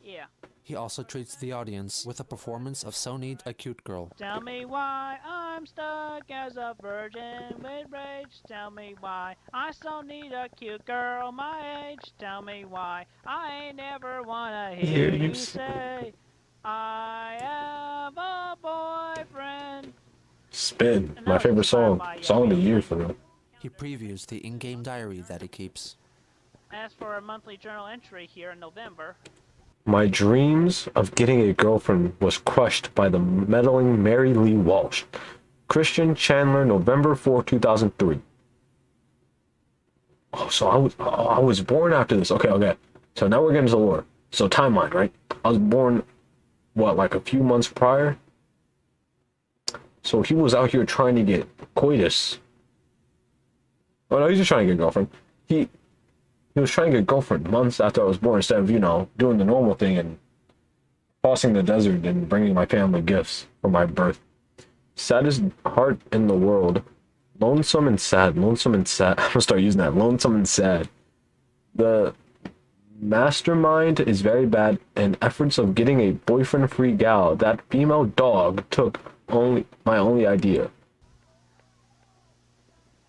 Yeah. He also treats the audience with a performance of So Need a Cute Girl. Tell me why I'm stuck as a virgin with rage. Tell me why I so need a cute girl my age. Tell me why I ain't never wanna hear you say I have a boyfriend. Spin. My favorite song. Song of the year for real. He previews the in-game diary that he keeps. As for a monthly journal entry here in November, My dreams of getting a girlfriend was crushed by the meddling Mary Lee Walsh. Christian Chandler, November 4, 2003. Oh, so I was born after this. Okay. So now we're getting to the lore. So timeline, right? I was born, what, like a few months prior? So he was out here trying to get coitus. Oh no, he's just trying to get a girlfriend. He was trying to get a girlfriend months after I was born instead of, doing the normal thing and crossing the desert and bringing my family gifts for my birth. Saddest heart in the world. Lonesome and sad. I'm gonna start using that. Lonesome and sad. The mastermind is very bad and efforts of getting a boyfriend-free gal. That female dog took my only idea.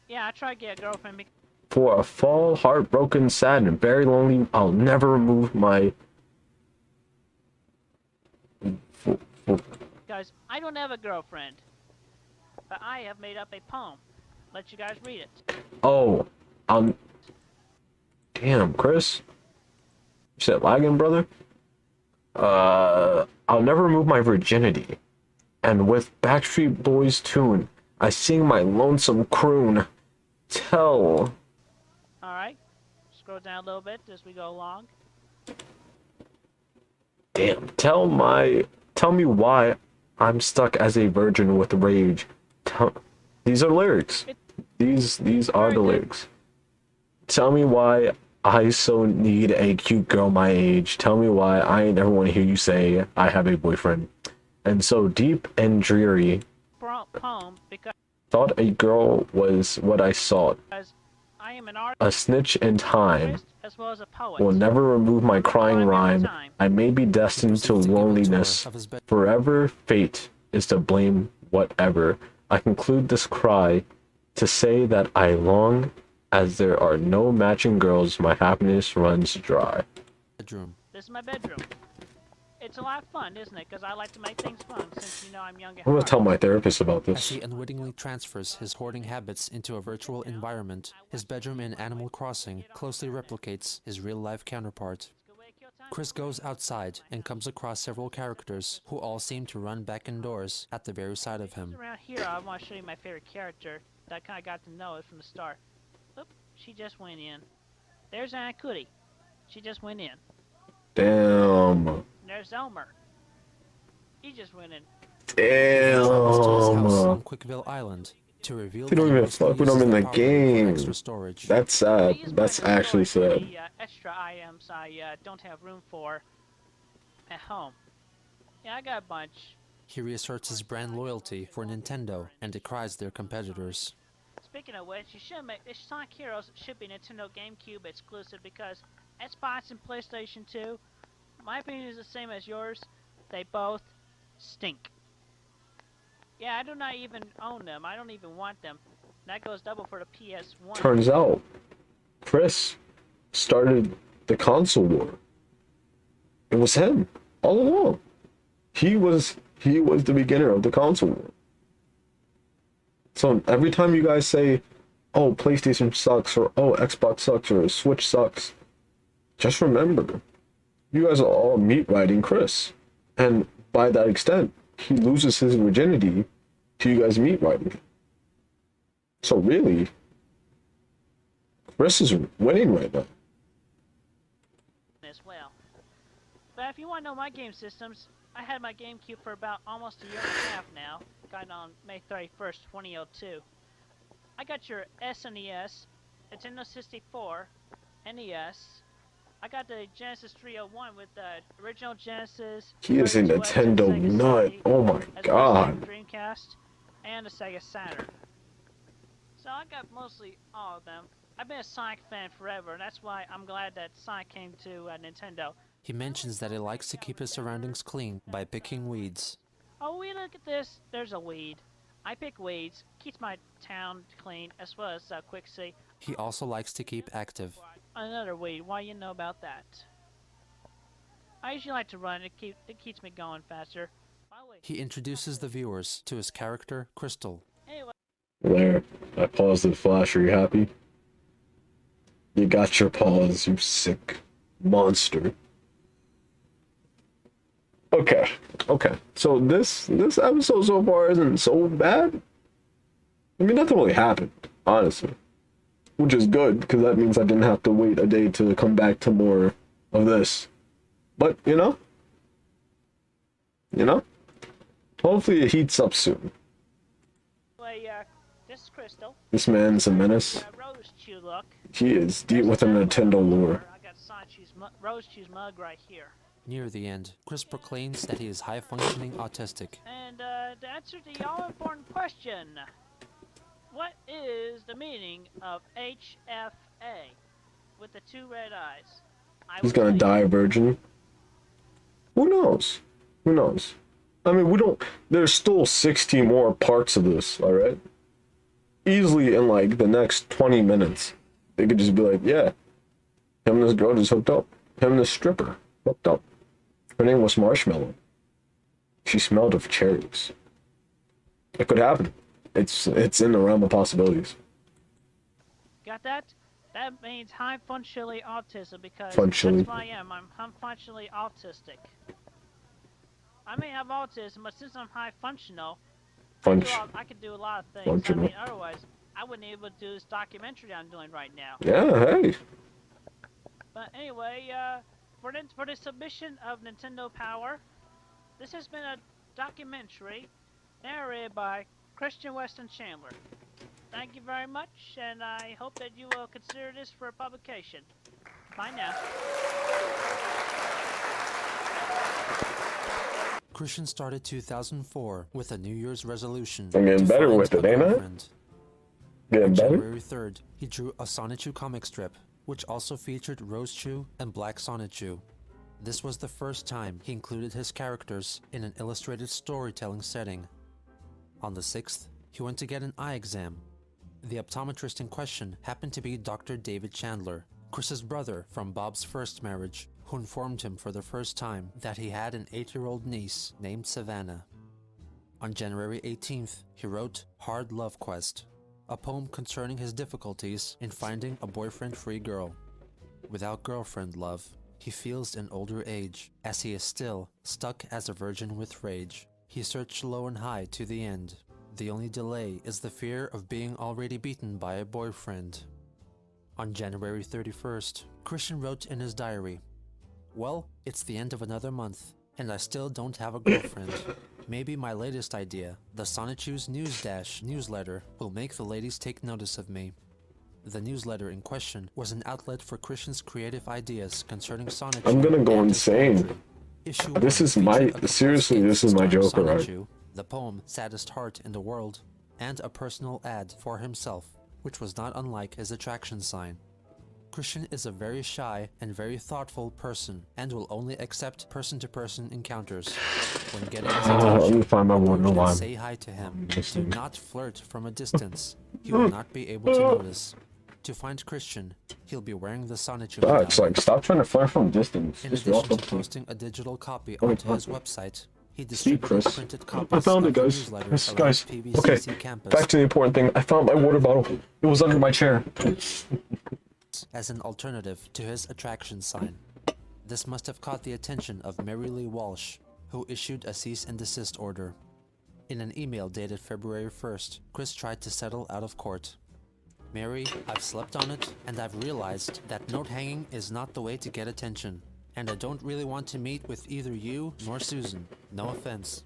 yeah, I tried to get a girlfriend because For a fall, heartbroken, sad, and very lonely, I'll never remove my... I don't have a girlfriend. But I have made up a poem. Let you guys read it. Oh, damn, Chris. You said lagging, brother? I'll never remove my virginity. And with Backstreet Boys tune, I sing my lonesome croon. Tell... Alright. Scroll down a little bit as we go along. Damn, tell me why I'm stuck as a virgin with rage. These are lyrics. These are the lyrics. Tell me why I so need a cute girl my age. Tell me why I ain't never want to hear you say I have a boyfriend. And so deep and dreary, Poem because thought a girl was what I sought. I am an artist A snitch in time as well as a poet. will never remove my crying rhyme. I may be destined to loneliness. Forever fate is to blame whatever. I conclude this cry to say that I long as there are no matching girls, my happiness runs dry. Bedroom. This is my bedroom. It's a lot of fun, isn't it? Because I like to make things fun since I'm young at I'm gonna heart. tell my therapist about As this. he unwittingly transfers his hoarding habits into a virtual environment, his bedroom in Animal Crossing closely replicates his real-life counterpart. Chris goes outside and comes across several characters who all seem to run back indoors at the very sight of him. Around here, I want to show you my favorite character that I kind of got to know it from the start. Oop, she just went in. There's Anna Cootie. She just went in. Damn. And there's Elmer. He just went in. Damn. On Quickville Island to reveal We don't even fuck with them in the game. That's sad. That's actually sad. The extra items I don't have room for at home. Yeah, I got a bunch. He reasserts his brand loyalty for Nintendo and decries their competitors. Speaking of which, Sonic Heroes should be Nintendo GameCube exclusive because Xbox and PlayStation 2, my opinion is the same as yours. They both stink. Yeah, I do not even own them. I don't even want them. That goes double for the PS1. Turns out, Chris started the console war. It was him all along. He was the beginner of the console war. So every time you guys say, "Oh, PlayStation sucks," or "Oh, Xbox sucks," or "Switch sucks," just remember, you guys are all meat riding Chris, and by that extent, he loses his virginity to you guys meat riding him. So really, Chris is winning right now. As well. But if you want to know my game systems, I had my GameCube for about almost a year and a half now. Got it on May 31st, 2002. I got your SNES, Nintendo 64, NES. I got the Genesis 301 with the original Genesis. He is a 32X, Nintendo Sega nut. CD, Oh my as well as god. the Dreamcast and the Sega Saturn. So I got mostly all of them. I've been a Sonic fan forever, and that's why I'm glad that Sonic came to Nintendo. He mentions that he likes to keep his surroundings clean by picking weeds. Oh, we look at this. There's a weed. I pick weeds. Keeps my town clean, as well as Quixie. He also likes to keep active. Another weed. Why you know about that? I usually like to run. It keeps me going faster. He introduces the viewers to his character, Crystal. Anyway. There. I paused the flash. Are you happy? You got your pause, you sick monster. Okay. So this episode so far isn't so bad. I mean, nothing really happened, honestly. Which is good, because that means I didn't have to wait a day to come back to more of this. But, you know? Hopefully it heats up soon. This is Crystal. This man's a menace. Rose Chew look. He is deep within Nintendo lore. I got Sonic Rose Chew's mug right here. Near the end, Chris proclaims that he is high-functioning autistic. And to answer the all-important question, what is the meaning of HFA with the two red eyes? He's gonna die a virgin. Who knows? I mean, we don't... There's still 60 more parts of this, alright? Easily in, like, the next 20 minutes. They could just be like, yeah, him and this girl just hooked up. Him and this stripper hooked up. Her name was Marshmallow. She smelled of cherries. It could happen. It's in the realm of possibilities. Got that? That means high functionally autism because Functionally. that's what I am. I'm functionally autistic. I may have autism, but since I'm high functional, I can do a lot of things. Functional. I mean, otherwise, I wouldn't be able to do this documentary I'm doing right now. Yeah, hey. But anyway, for the submission of Nintendo Power, this has been a documentary narrated by Christian Weston Chandler. Thank you very much, and I hope that you will consider this for publication. Bye now. Christian started 2004 with a New Year's resolution. I'm getting to better find with a it, ain't I? girlfriend. Getting On better? January 3rd, he drew a Sonichu comic strip, which also featured Rose Chew and Black Sonichu. This was the first time he included his characters in an illustrated storytelling setting. On the 6th, he went to get an eye exam. The optometrist in question happened to be Dr. David Chandler, Chris's brother from Bob's first marriage, who informed him for the first time that he had an 8-year-old niece named Savannah. On January 18th, he wrote Hard Love Quest, a poem concerning his difficulties in finding a boyfriend-free girl. Without girlfriend love, he feels an older age, as he is still stuck as a virgin with rage. He searched low and high to the end. The only delay is the fear of being already beaten by a boyfriend. On January 31st, Christian wrote in his diary, "Well, it's the end of another month, and I still don't have a girlfriend. Maybe my latest idea, the Sonichu's News Dash newsletter, will make the ladies take notice of me." The newsletter in question was an outlet for Christian's creative ideas concerning Sonichu. I'm gonna go and his insane. poetry. Issue This 1 is my... featured a couple Seriously, skits this is my starring Joker art. Sonichu, the poem Saddest Heart in the World, and a personal ad for himself, which was not unlike his attraction sign. Christian is a very shy and very thoughtful person, and will only accept person-to-person encounters. When getting his Let me attention, find my water approach and line. say hi to him. Do not flirt from a distance. He will not be able to notice. To find Christian, he'll be wearing the Sonichu It's like, stop trying to flirt from distance. In Just addition walk to up to me. posting a digital copy Oh, onto his okay. website, he See, distributed Chris. printed I copies found it, of the guys. newsletter Yes, around guys. PVCC Okay, campus. back to the important thing. I found my water bottle. It was under my chair. As an alternative to his attraction sign. This must have caught the attention of Mary Lee Walsh, who issued a cease and desist order. In an email dated February 1st, Chris tried to settle out of court. "Mary, I've slept on it, and I've realized that note hanging is not the way to get attention, and I don't really want to meet with either you nor Susan. No offense.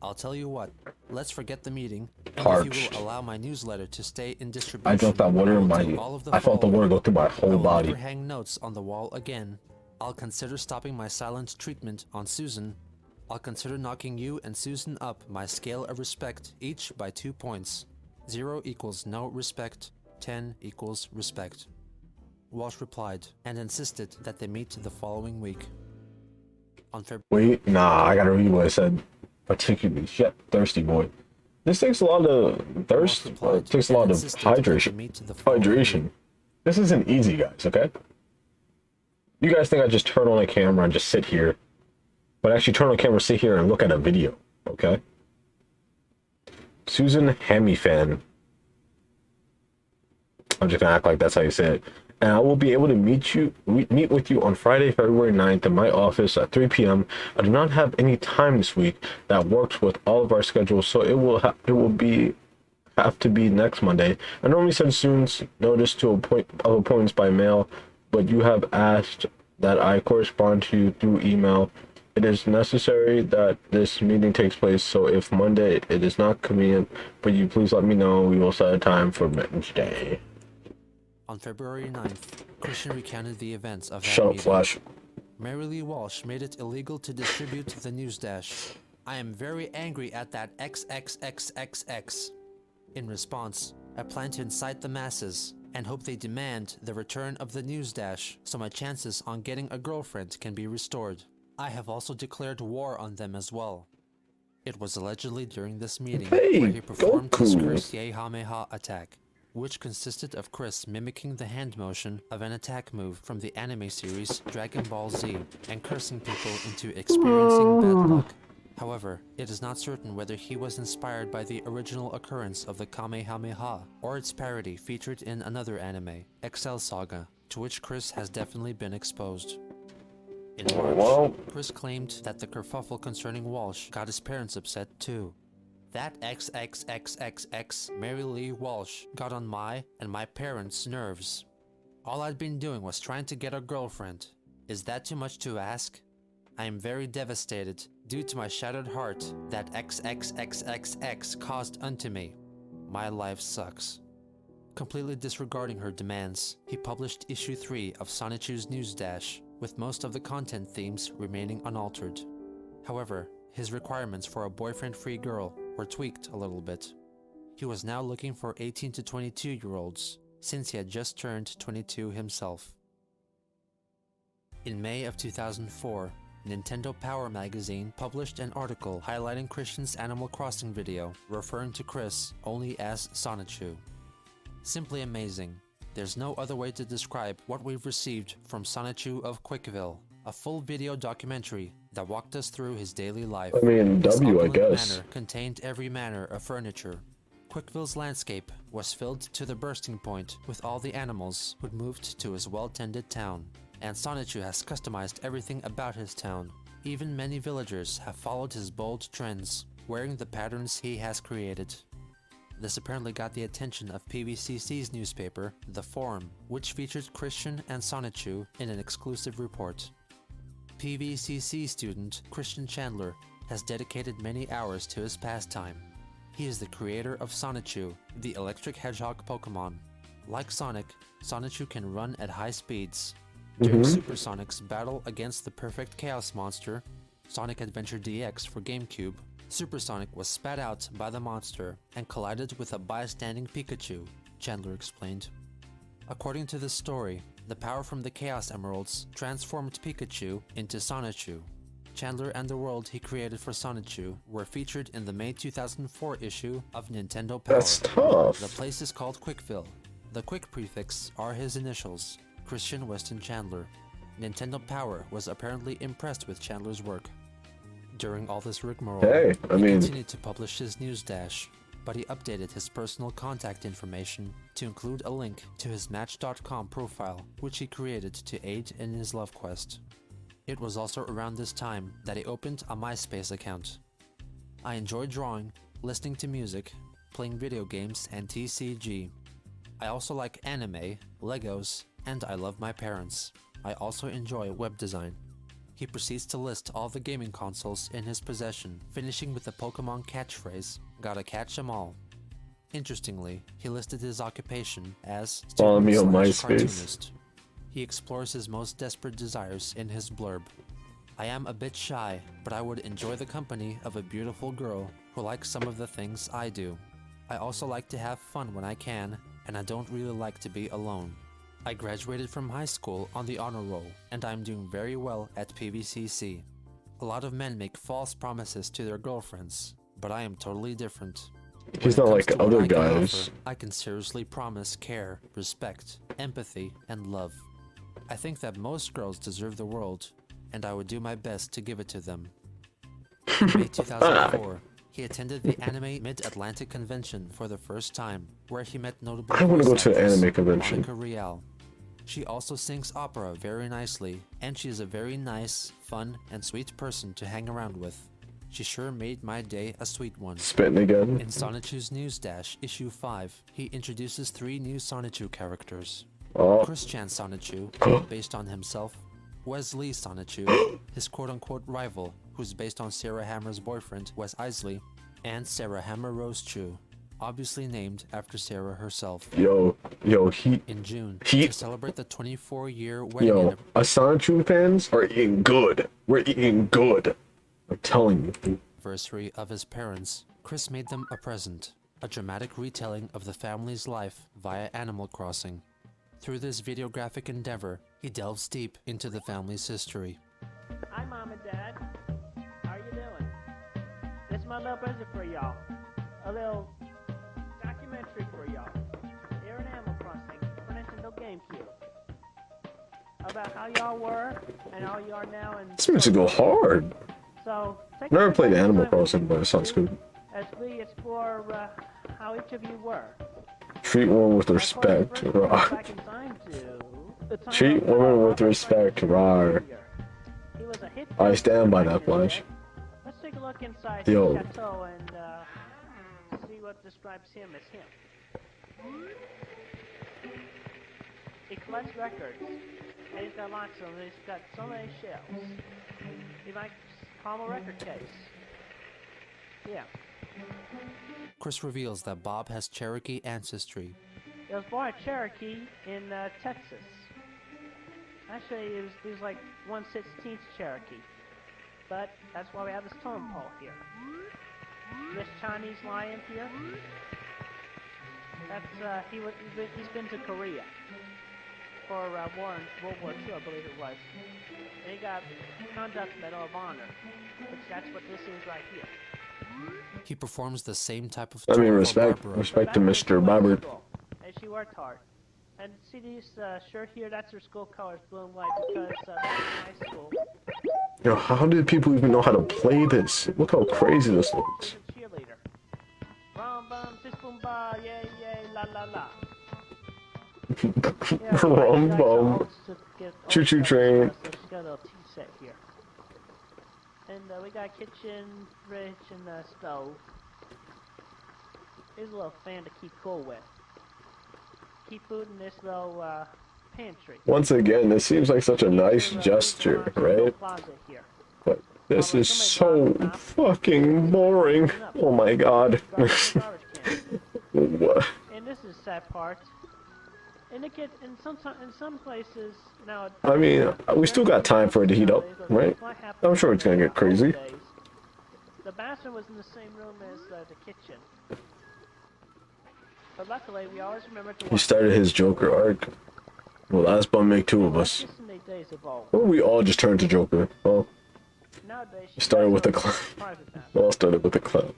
I'll tell you what, let's forget the meeting, and if Parched. you will allow my newsletter to stay in distribution, I dropped that water in will my... take all of the I felt the following. water go through my I whole will body. never hang notes on the wall again. I'll consider stopping my silent treatment on Susan. I'll consider knocking you and Susan up my scale of respect, each by 2 points. 0 equals no respect, 10 equals respect. Walsh replied and insisted that they meet the following week. On February. Wait, nah, I gotta read what it said. Particularly, shit, thirsty boy. This takes a lot of thirst. It takes a lot of hydration. This isn't easy, guys. Okay. You guys think I just turn on a camera and just sit here, but actually turn on camera, sit here, and look at a video. Okay. Susan Hammy fan. I'm just gonna act like that's how you say it. And I will be able to meet with you on Friday, February 9th in my office at 3 p.m. I do not have any time this week that works with all of our schedules, so it will have to be next Monday. I normally send students notice to appointments by mail, but you have asked that I correspond to you through email. It is necessary that this meeting takes place, so if Monday it is not convenient, but you please let me know. We will set a time for Wednesday. On February 9th, Christian recounted the events of that Shut up, meeting. Flash. Mary Lee Walsh made it illegal to distribute the news dash. I am very angry at that XXXXX. In response, I plan to incite the masses and hope they demand the return of the news dash so my chances on getting a girlfriend can be restored. I have also declared war on them as well. It was allegedly during this meeting where he performed his cursed Yehameha attack, which consisted of Chris mimicking the hand motion of an attack move from the anime series Dragon Ball Z and cursing people into experiencing bad luck. However, it is not certain whether he was inspired by the original occurrence of the Kamehameha or its parody featured in another anime, Excel Saga, to which Chris has definitely been exposed. In March, Chris claimed that the kerfuffle concerning Walsh got his parents upset too. That XXXXX Mary Lee Walsh got on my and my parents' nerves. All I'd been doing was trying to get a girlfriend. Is that too much to ask? I am very devastated due to my shattered heart that XXXXX caused unto me. My life sucks. Completely disregarding her demands, he published issue 3 of Sonichu's News Dash, with most of the content themes remaining unaltered. However, his requirements for a boyfriend-free girl were tweaked a little bit. He was now looking for 18 to 22-year-olds, since he had just turned 22 himself. In May of 2004, Nintendo Power magazine published an article highlighting Christian's Animal Crossing video, referring to Chris only as Sonichu. Simply amazing. There's no other way to describe what we've received from Sonichu of Quickville, a full video documentary that walked us through his daily life. I mean, This I opulent guess. manor contained every manner of furniture. Quickville's landscape was filled to the bursting point with all the animals who'd moved to his well-tended town. And Sonichu has customized everything about his town. Even many villagers have followed his bold trends, wearing the patterns he has created. This apparently got the attention of PVCC's newspaper, The Forum, which featured Christian and Sonichu in an exclusive report. PVCC student Christian Chandler has dedicated many hours to his pastime. He is the creator of Sonichu, the electric hedgehog Pokemon. Like Sonic, Sonichu can run at high speeds. During Supersonic's battle against the perfect Chaos Monster, Sonic Adventure DX for GameCube, Supersonic was spat out by the monster and collided with a bystanding Pikachu, Chandler explained. According to this story, the power from the Chaos Emeralds transformed Pikachu into Sonichu. Chandler and the world he created for Sonichu were featured in the May 2004 issue of Nintendo Power. That's tough. The place is called Quickville. The Quick prefix are his initials, Christian Weston Chandler. Nintendo Power was apparently impressed with Chandler's work. During all this rigmarole, he continued to publish his news dash, but he updated his personal contact information to include a link to his Match.com profile, which he created to aid in his love quest. It was also around this time that he opened a MySpace account. I enjoy drawing, listening to music, playing video games, and TCG. I also like anime, Legos, and I love my parents. I also enjoy web design. He proceeds to list all the gaming consoles in his possession, finishing with the Pokemon catchphrase, "Gotta catch 'em all." Interestingly, he listed his occupation as Follow me on student/cartoonist. MySpace. He explores his most desperate desires in his blurb. I am a bit shy, but I would enjoy the company of a beautiful girl who likes some of the things I do. I also like to have fun when I can, and I don't really like to be alone. I graduated from high school on the honor roll, and I'm doing very well at PVCC. A lot of men make false promises to their girlfriends, but I am totally different. He's not like other guys. I can seriously promise care, respect, empathy, and love. I think that most girls deserve the world, and I would do my best to give it to them. In May 2004, he attended the Anime Mid-Atlantic Convention for the first time, where he met notable I want to go to an actress anime convention. Monica Rial. She also sings opera very nicely, and she is a very nice, fun, and sweet person to hang around with. She sure made my day a sweet one. Spitting again. In Sonichu's News Dash, issue 5, he introduces 3 new Sonichu characters. Oh. Christian Sonichu, based on himself. Wesley Sonichu, his quote-unquote rival, who's based on Sarah Hammer's boyfriend, Wes Isley. And Sarah Hammer Rose Chu, obviously named after Sarah herself. Yo, in June, to celebrate the 24-year wedding us Sonichu fans are eating good. We're eating good. I'm telling you. Anniversary of his parents, Chris made them a present, a dramatic retelling of the family's life via Animal Crossing. Through this videographic endeavor, he delves deep into the family's history. Hi, Mom and Dad. How are you doing? This is my little present for y'all. A little documentary for y'all. Here in Animal Crossing for Nintendo GameCube. About how y'all were and how you are now. And This makes it go hard. so, Never played Animal Crossing, but it sounds good. as we explore how each of you were. Treat women with respect, raw. Treat women with respect, raw. I stand by that, Flash. Let's take a look inside Yo. the chateau and see what describes him as him. He collects records, and he's got lots of them. He's got so many shelves. He likes palm record case. Yeah. Chris reveals that Bob has Cherokee ancestry. He was born in Cherokee in Texas. Actually, he was like 1/16 Cherokee. But that's why we have this totem pole here. This Chinese lion here. That's he's been to Korea for World War II, I believe it was. And he got Conduct Medal of Honor, which that's what this is right here. He performs the same type of I mean, tour for respect Barbara. to Mr. Barber. And she worked hard. And see these shirt here, that's her school colors, blue and white, because that's high school. Yo, how did people even know how to play this? Look how crazy this looks. Cheerleader. Rum bum, fist boom ba, yay yay, la la la. Rum bum. Choo choo train. So she's got a little tea set here. And we got a kitchen, fridge, and a stove. Here's a little fan to keep cool with. Keep food in this little pantry. Once again, this seems like such a nice gesture, right? Closet here. But this is so fucking boring. Oh my god. What? And this is sad part. In some places now. I mean, we still got time for it to heat up, right? I'm sure it's gonna get crazy. The bathroom was in the same room as the kitchen. But luckily, we always remember to He started his Joker arc. Well, that's gonna make 2 of us. Or we all just turned to Joker. Oh. He started with the clown. We all started with the clown.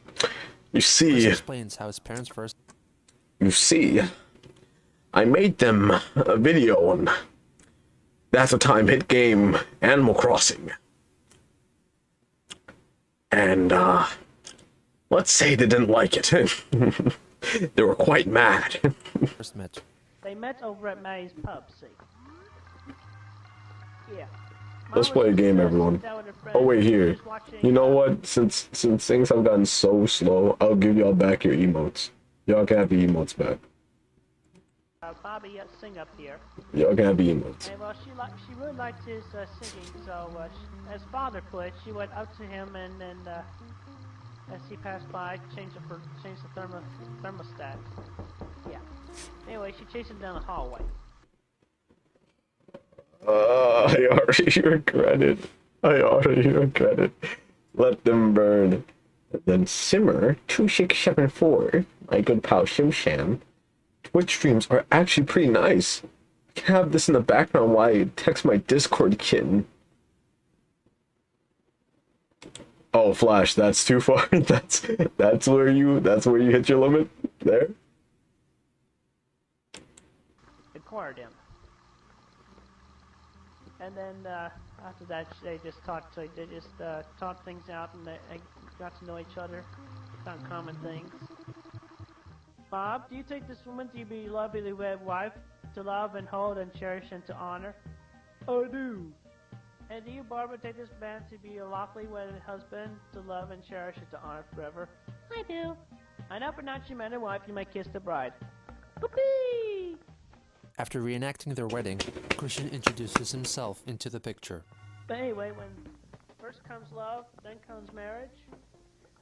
You see. Chris explains how his parents first. You see. I made them a video on That's a Time hit game, Animal Crossing. And, let's say they didn't like it. They were quite mad. First met. They met over at May's pub, see. Yeah. Let's play a game, everyone. Oh, wait, here. You know what? Since things have gotten so slow, I'll give y'all back your emotes. Y'all can have the emotes back. Bobby sing up here. Y'all can have the emotes. And well, she really liked his singing, so as father put it, she went up to him and then as he passed by, changed the thermostat. Yeah. Anyway, she chased him down the hallway. I already regret it. I already regret it. Let them burn. Then simmer 2674. My good pal Shim Sham. Twitch streams are actually pretty nice. I can have this in the background while I text my Discord kitten. Oh, Flash, that's too far. that's where you hit your limit there. Acquired him. And then after that, they just talked things out, and they got to know each other, found common things. Bob, do you take this woman to be your lovely wed wife, to love and hold and cherish and to honor? I do. And do you, Barbara, take this man to be your lawfully wedded husband, to love and cherish and to honor forever? I do. I now pronounce you man and wife, you may kiss the bride. Whoopee! After reenacting their wedding, Christian introduces himself into the picture. But anyway, when first comes love, then comes marriage,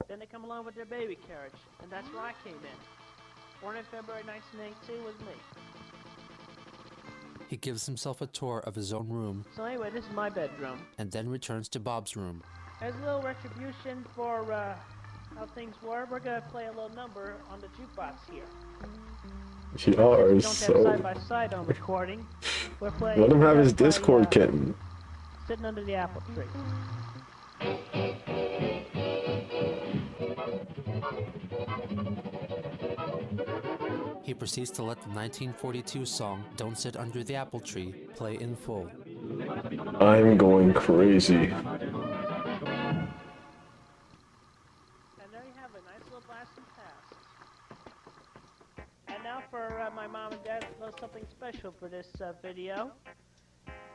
then they come along with their baby carriage, and that's where I came in. Born in February 1982 was me. He gives himself a tour of his own room. So anyway, this is my bedroom. And then returns to Bob's room. As a little retribution for how things were, we're gonna play a little number on the jukebox here. We are don't so. have side by side on recording. We're playing. Let him have his Discord kitten. Sitting under the apple tree. He proceeds to let the 1942 song Don't Sit Under the Apple Tree play in full. I'm going crazy. And there you have a nice little blast from past. And now for my mom and dad, a little something special for this video.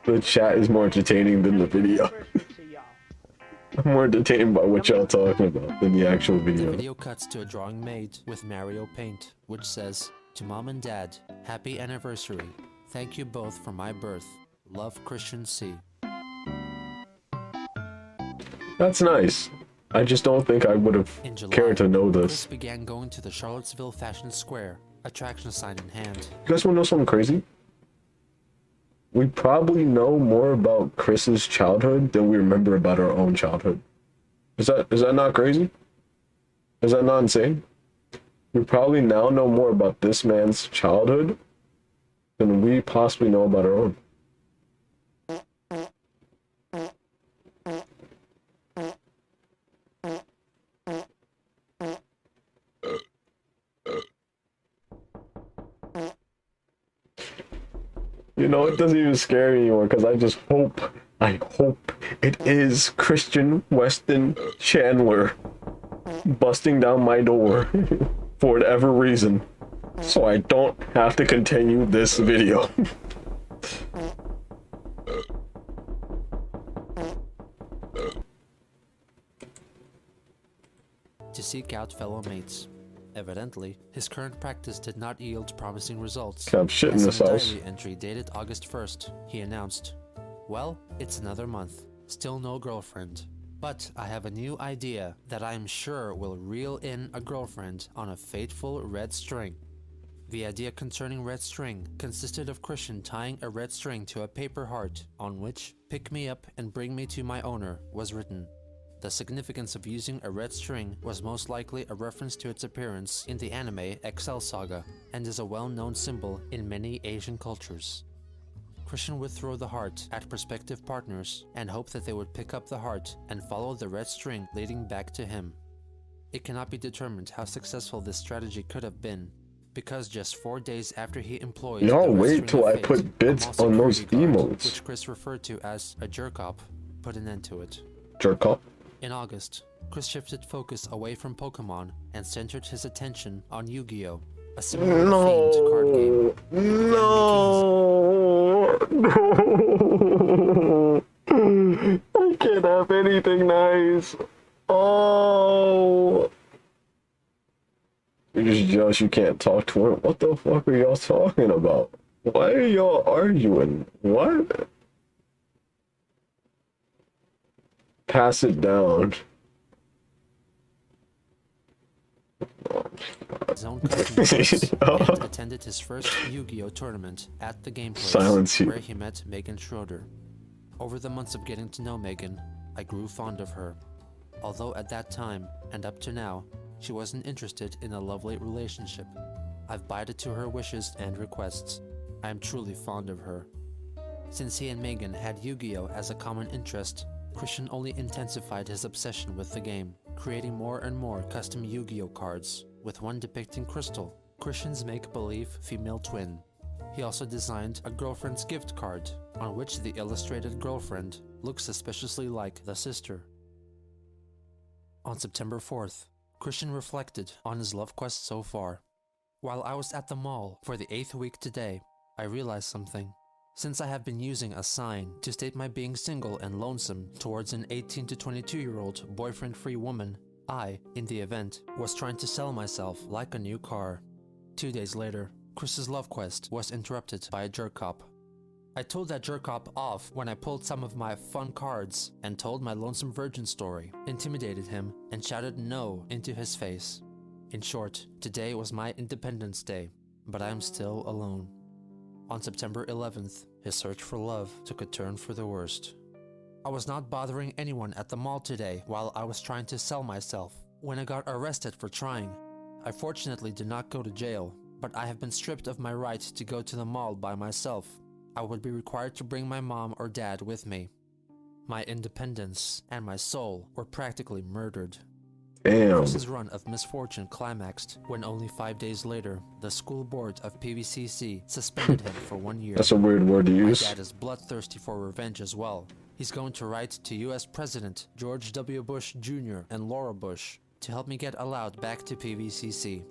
The chat is more entertaining than the video. I'm more entertained by what y'all talking about than the actual video. The video cuts to a drawing made with Mario paint, which says, "To Mom and Dad, happy anniversary. Thank you both for my birth. Love, Christian C." That's nice. I just don't think I would have cared to know Chris this. began going to the Charlottesville Fashion Square, attraction sign in hand. You guys want to know something crazy? We probably know more about Chris's childhood than we remember about our own childhood. Is that not crazy? Is that not insane? We probably now know more about this man's childhood than we possibly know about our own. You know, it doesn't even scare me anymore because I hope it is Christian Weston Chandler busting down my door for whatever reason, so I don't have to continue this video. To seek out fellow mates. Evidently, his current practice did not yield promising results. I'm shitting As this in a house. diary entry dated August 1st, he announced, "Well, it's another month. Still no girlfriend. But I have a new idea that I'm sure will reel in a girlfriend on a fateful red string." The idea concerning red string consisted of Christian tying a red string to a paper heart on which "Pick me up and bring me to my owner" was written. The significance of using a red string was most likely a reference to its appearance in the anime Excel Saga, and is a well-known symbol in many Asian cultures. Christian would throw the heart at prospective partners and hope that they would pick up the heart and follow the red string leading back to him. It cannot be determined how successful this strategy could have been, because just 4 days after he employed Y'all the red wait string till of I fate, put bits a mall on those security guard, emotes. which Chris referred to as a jerk-op, put an end to it. Jerk off. In August, Chris shifted focus away from Pokemon and centered his attention on Yu-Gi-Oh!, a similar themed card game. No, I can't have anything nice. Oh, you're just jealous you can't talk to her. What the fuck are y'all talking about? Why are y'all arguing? What? Pass it down. his own costume parts, and attended his first Yu-Gi-Oh tournament at the game place, Silence you. where he met Megan Schroeder. Over the months of getting to know Megan, I grew fond of her. Although at that time, and up to now, she wasn't interested in a lovely relationship. I've bided to her wishes and requests. I am truly fond of her. Since he and Megan had Yu-Gi-Oh as a common interest, Christian only intensified his obsession with the game, creating more and more custom Yu-Gi-Oh cards, with one depicting Crystal, Christian's make-believe female twin. He also designed a girlfriend's gift card, on which the illustrated girlfriend looks suspiciously like the sister. On September 4th, Christian reflected on his love quest so far. While I was at the mall for the 8th week today, I realized something. Since I have been using a sign to state my being single and lonesome towards an 18 to 22-year-old boyfriend-free woman, I, in the event, was trying to sell myself like a new car. 2 days later, Chris's love quest was interrupted by a jerk cop. I told that jerk cop off when I pulled some of my fun cards and told my lonesome virgin story, intimidated him, and shouted no into his face. In short, today was my Independence Day, but I am still alone. On September 11th, his search for love took a turn for the worst. I was not bothering anyone at the mall today while I was trying to sell myself, when I got arrested for trying. I fortunately did not go to jail, but I have been stripped of my right to go to the mall by myself. I would be required to bring my mom or dad with me. My independence and my soul were practically murdered. Damn. Chris's run of misfortune climaxed when only 5 days later, the school board of PVCC suspended him for 1 year. That's a weird word to use. My dad is bloodthirsty for revenge as well. He's going to write to US President George W. Bush Jr. and Laura Bush to help me get allowed back to PVCC.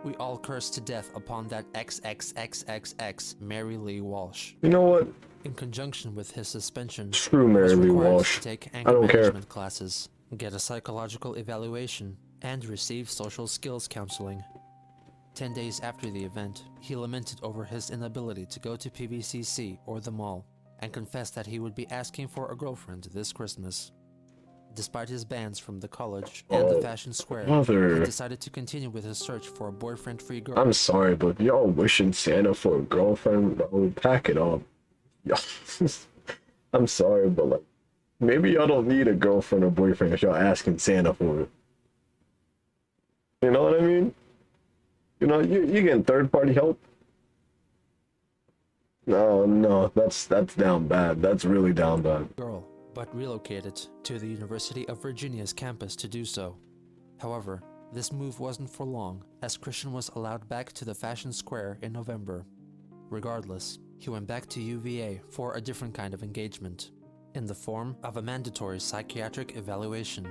We all cursed to death upon that XXXXX Mary Lee Walsh. You know what? In conjunction with his suspension, Screw Mary Lee Walsh. to take I anger don't care. management classes, get a psychological evaluation, and receive social skills counseling. 10 days after the event, he lamented over his inability to go to PVCC or the mall, and confessed that he would be asking for a girlfriend this Christmas. Despite his bans from the college and the fashion square, brother. he decided to continue with his search for a boyfriend-free girl. I'm sorry, but if y'all wishing Santa for a girlfriend, bro, pack it up. Y'all, I'm sorry, but like, maybe y'all don't need a girlfriend or boyfriend if y'all asking Santa for it. You know what I mean? You know, you getting third-party help? No, that's down bad. That's really down bad. Girl, but relocated to the University of Virginia's campus to do so. However, this move wasn't for long, as Christian was allowed back to the fashion square in November. Regardless, he went back to UVA for a different kind of engagement, in the form of a mandatory psychiatric evaluation.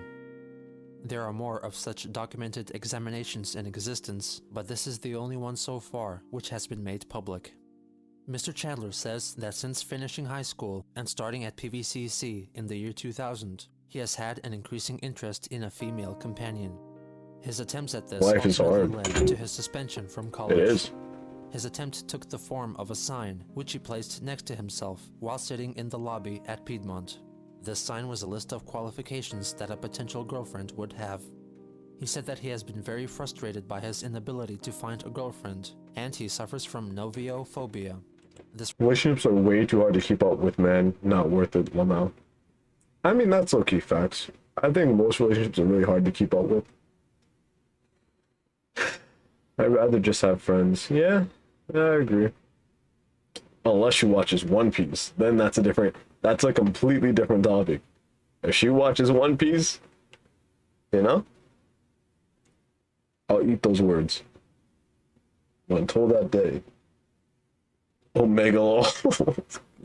There are more of such documented examinations in existence, but this is the only one so far which has been made public. Mr. Chandler says that since finishing high school and starting at PVCC in the year 2000, he has had an increasing interest in a female companion. His attempts at this Life is ultimately hard. led to his suspension from college. It is. His attempt took the form of a sign, which he placed next to himself while sitting in the lobby at Piedmont. This sign was a list of qualifications that a potential girlfriend would have. He said that he has been very frustrated by his inability to find a girlfriend, and he suffers from noviophobia. Relationships are way too hard to keep up with, man. Not worth it, Lamau. I mean, that's okay facts. I think most relationships are really hard to keep up with. I'd rather just have friends. Yeah, I agree. Unless she watches One Piece, then that's a completely different topic. If she watches One Piece, you know, I'll eat those words. Until that day. Omega Law.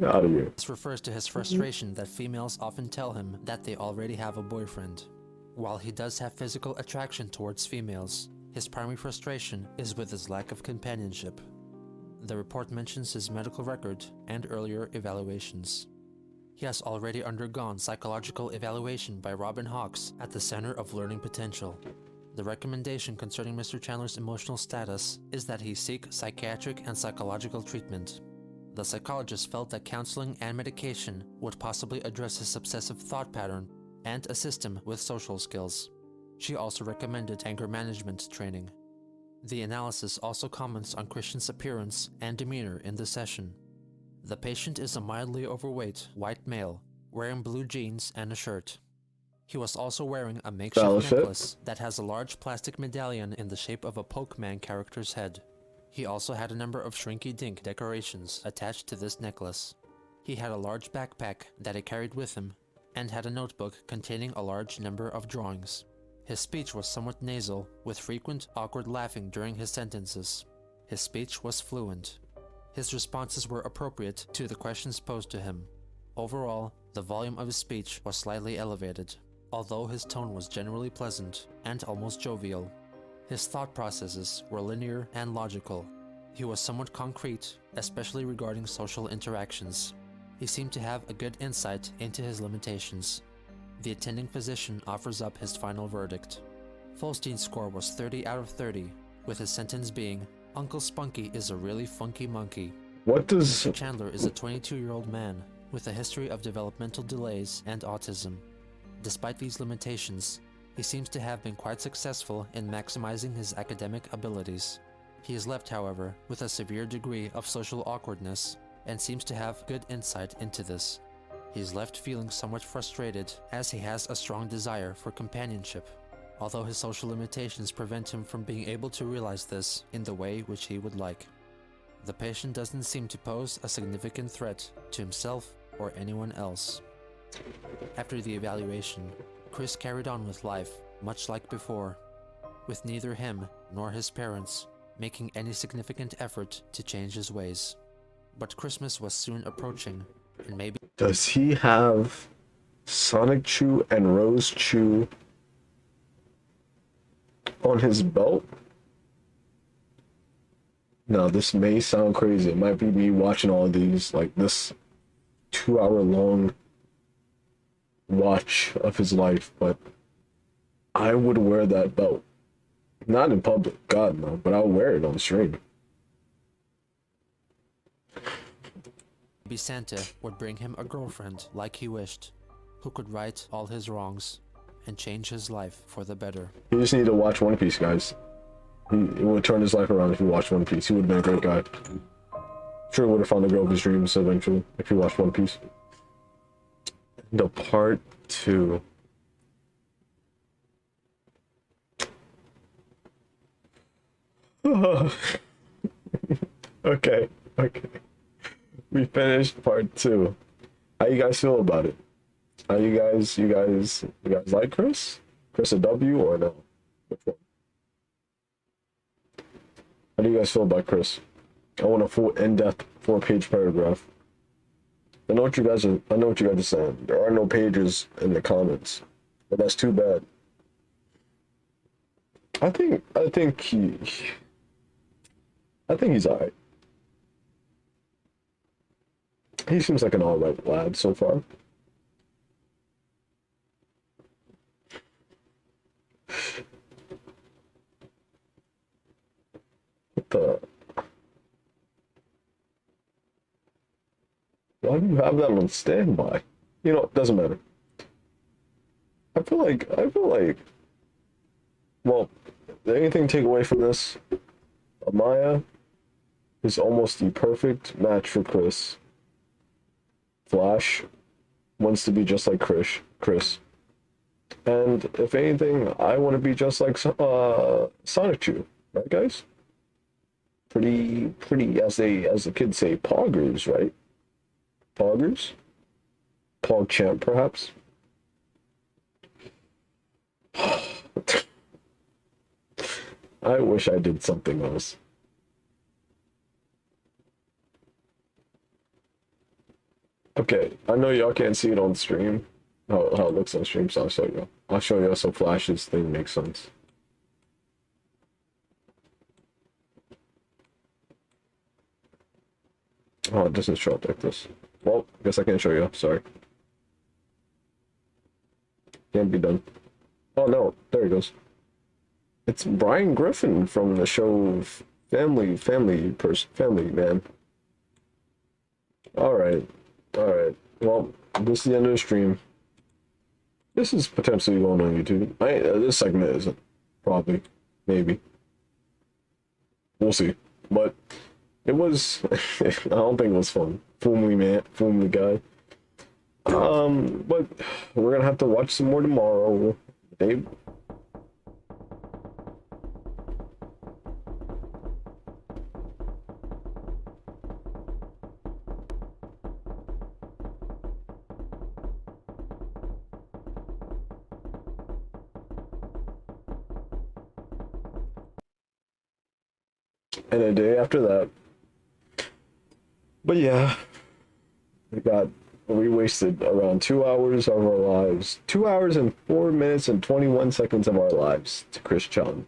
Out of here. This refers to his frustration that females often tell him that they already have a boyfriend. While he does have physical attraction towards females, his primary frustration is with his lack of companionship. The report mentions his medical record and earlier evaluations. He has already undergone psychological evaluation by Robin Hawks at the Center of Learning Potential. The recommendation concerning Mr. Chandler's emotional status is that he seek psychiatric and psychological treatment. The psychologist felt that counseling and medication would possibly address his obsessive thought pattern and assist him with social skills. She also recommended anger management training. The analysis also comments on Christian's appearance and demeanor in the session. The patient is a mildly overweight white male, wearing blue jeans and a shirt. He was also wearing a makeshift necklace that has a large plastic medallion in the shape of a Pokemon character's head. He also had a number of Shrinky-Dink decorations attached to this necklace. He had a large backpack that he carried with him, and had a notebook containing a large number of drawings. His speech was somewhat nasal, with frequent, awkward laughing during his sentences. His speech was fluent. His responses were appropriate to the questions posed to him. Overall, the volume of his speech was slightly elevated, although his tone was generally pleasant and almost jovial. His thought processes were linear and logical. He was somewhat concrete, especially regarding social interactions. He seemed to have a good insight into his limitations. The attending physician offers up his final verdict. Folstein's score was 30 out of 30, with his sentence being, "Uncle Spunky is a really funky monkey." What does... Mr. Chandler is a 22-year-old man with a history of developmental delays and autism. Despite these limitations, he seems to have been quite successful in maximizing his academic abilities. He is left, however, with a severe degree of social awkwardness, and seems to have good insight into this. He is left feeling somewhat frustrated, as he has a strong desire for companionship, although his social limitations prevent him from being able to realize this in the way which he would like. The patient doesn't seem to pose a significant threat to himself or anyone else. After the evaluation, Chris carried on with life, much like before, with neither him nor his parents making any significant effort to change his ways. But Christmas was soon approaching, and maybe... Does he have Sonic Chew and Rose Chew on his belt? Now, this may sound crazy. It might be me watching all of these, like this 2-hour-long watch of his life, but I would wear that belt. Not in public, God no, but I'll wear it on stream. maybe Santa would bring him a girlfriend like he wished, who could right all his wrongs and change his life for the better. You just need to watch One Piece, guys. He would turn his life around if he watched One Piece. He would have been a great guy. Sure would have found the girl of his dreams eventually if he watched One Piece. The part 2. Okay. We finished part 2. How you guys feel about it? How you guys like Chris? Chris a W or no? Which one? How do you guys feel about Chris? I want a full in-depth 4-page paragraph. I know what you guys are saying. There are no pages in the comments, but that's too bad. I think he's alright. He seems like an alright lad so far. What the? Why do you have that on standby? You know, it doesn't matter. I feel like, well, anything to take away from this, Amaya is almost the perfect match for Chris. Flash wants to be just like Chris. And if anything, I want to be just like Sonic Chew, right, guys? Pretty, as the kids say, poggers, right? Poggers? PogChamp, perhaps? I wish I did something else. Okay, I know y'all can't see it on stream, how it looks on stream, so I'll show you. I'll show you so Flash's thing makes sense. Oh, it doesn't show up like this. Well, I guess I can't show you, sorry. Can't be done. Oh no, there he goes. It's Brian Griffin from the show Family Man. Alright. Well, this is the end of the stream. This is potentially going on YouTube. This segment isn't. Probably. Maybe. We'll see. But it was... I don't think it was fun. Fool me, man. Fool me, guy. But we're gonna have to watch some more tomorrow. Dave. And a day after that. But yeah, we wasted around 2 hours of our lives. 2 hours and 4 minutes and 21 seconds of our lives to Chris Chung.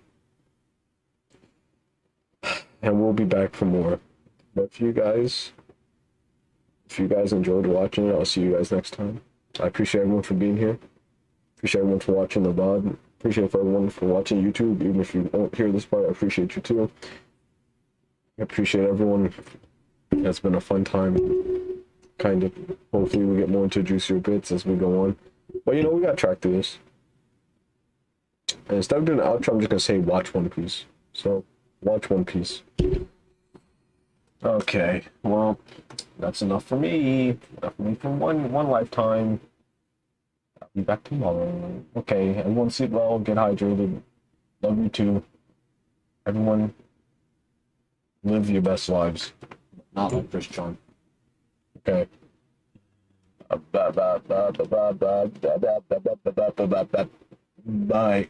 And we'll be back for more. But if you guys enjoyed watching it, I'll see you guys next time. I appreciate everyone for being here. Appreciate everyone for watching the VOD. Appreciate everyone for watching YouTube. Even if you don't hear this part, I appreciate you too. I appreciate everyone. It's been a fun time. Kind of. Hopefully we get more into juicier bits as we go on. But you know, we got track through this. And instead of doing an outro, I'm just gonna say watch One Piece. So, watch One Piece. Okay, well, that's enough for me. Enough for me for one lifetime. I'll be back tomorrow. Okay, everyone sleep well, get hydrated. Love you too. Everyone, live your best lives. Not like Chris John. Okay. Bye.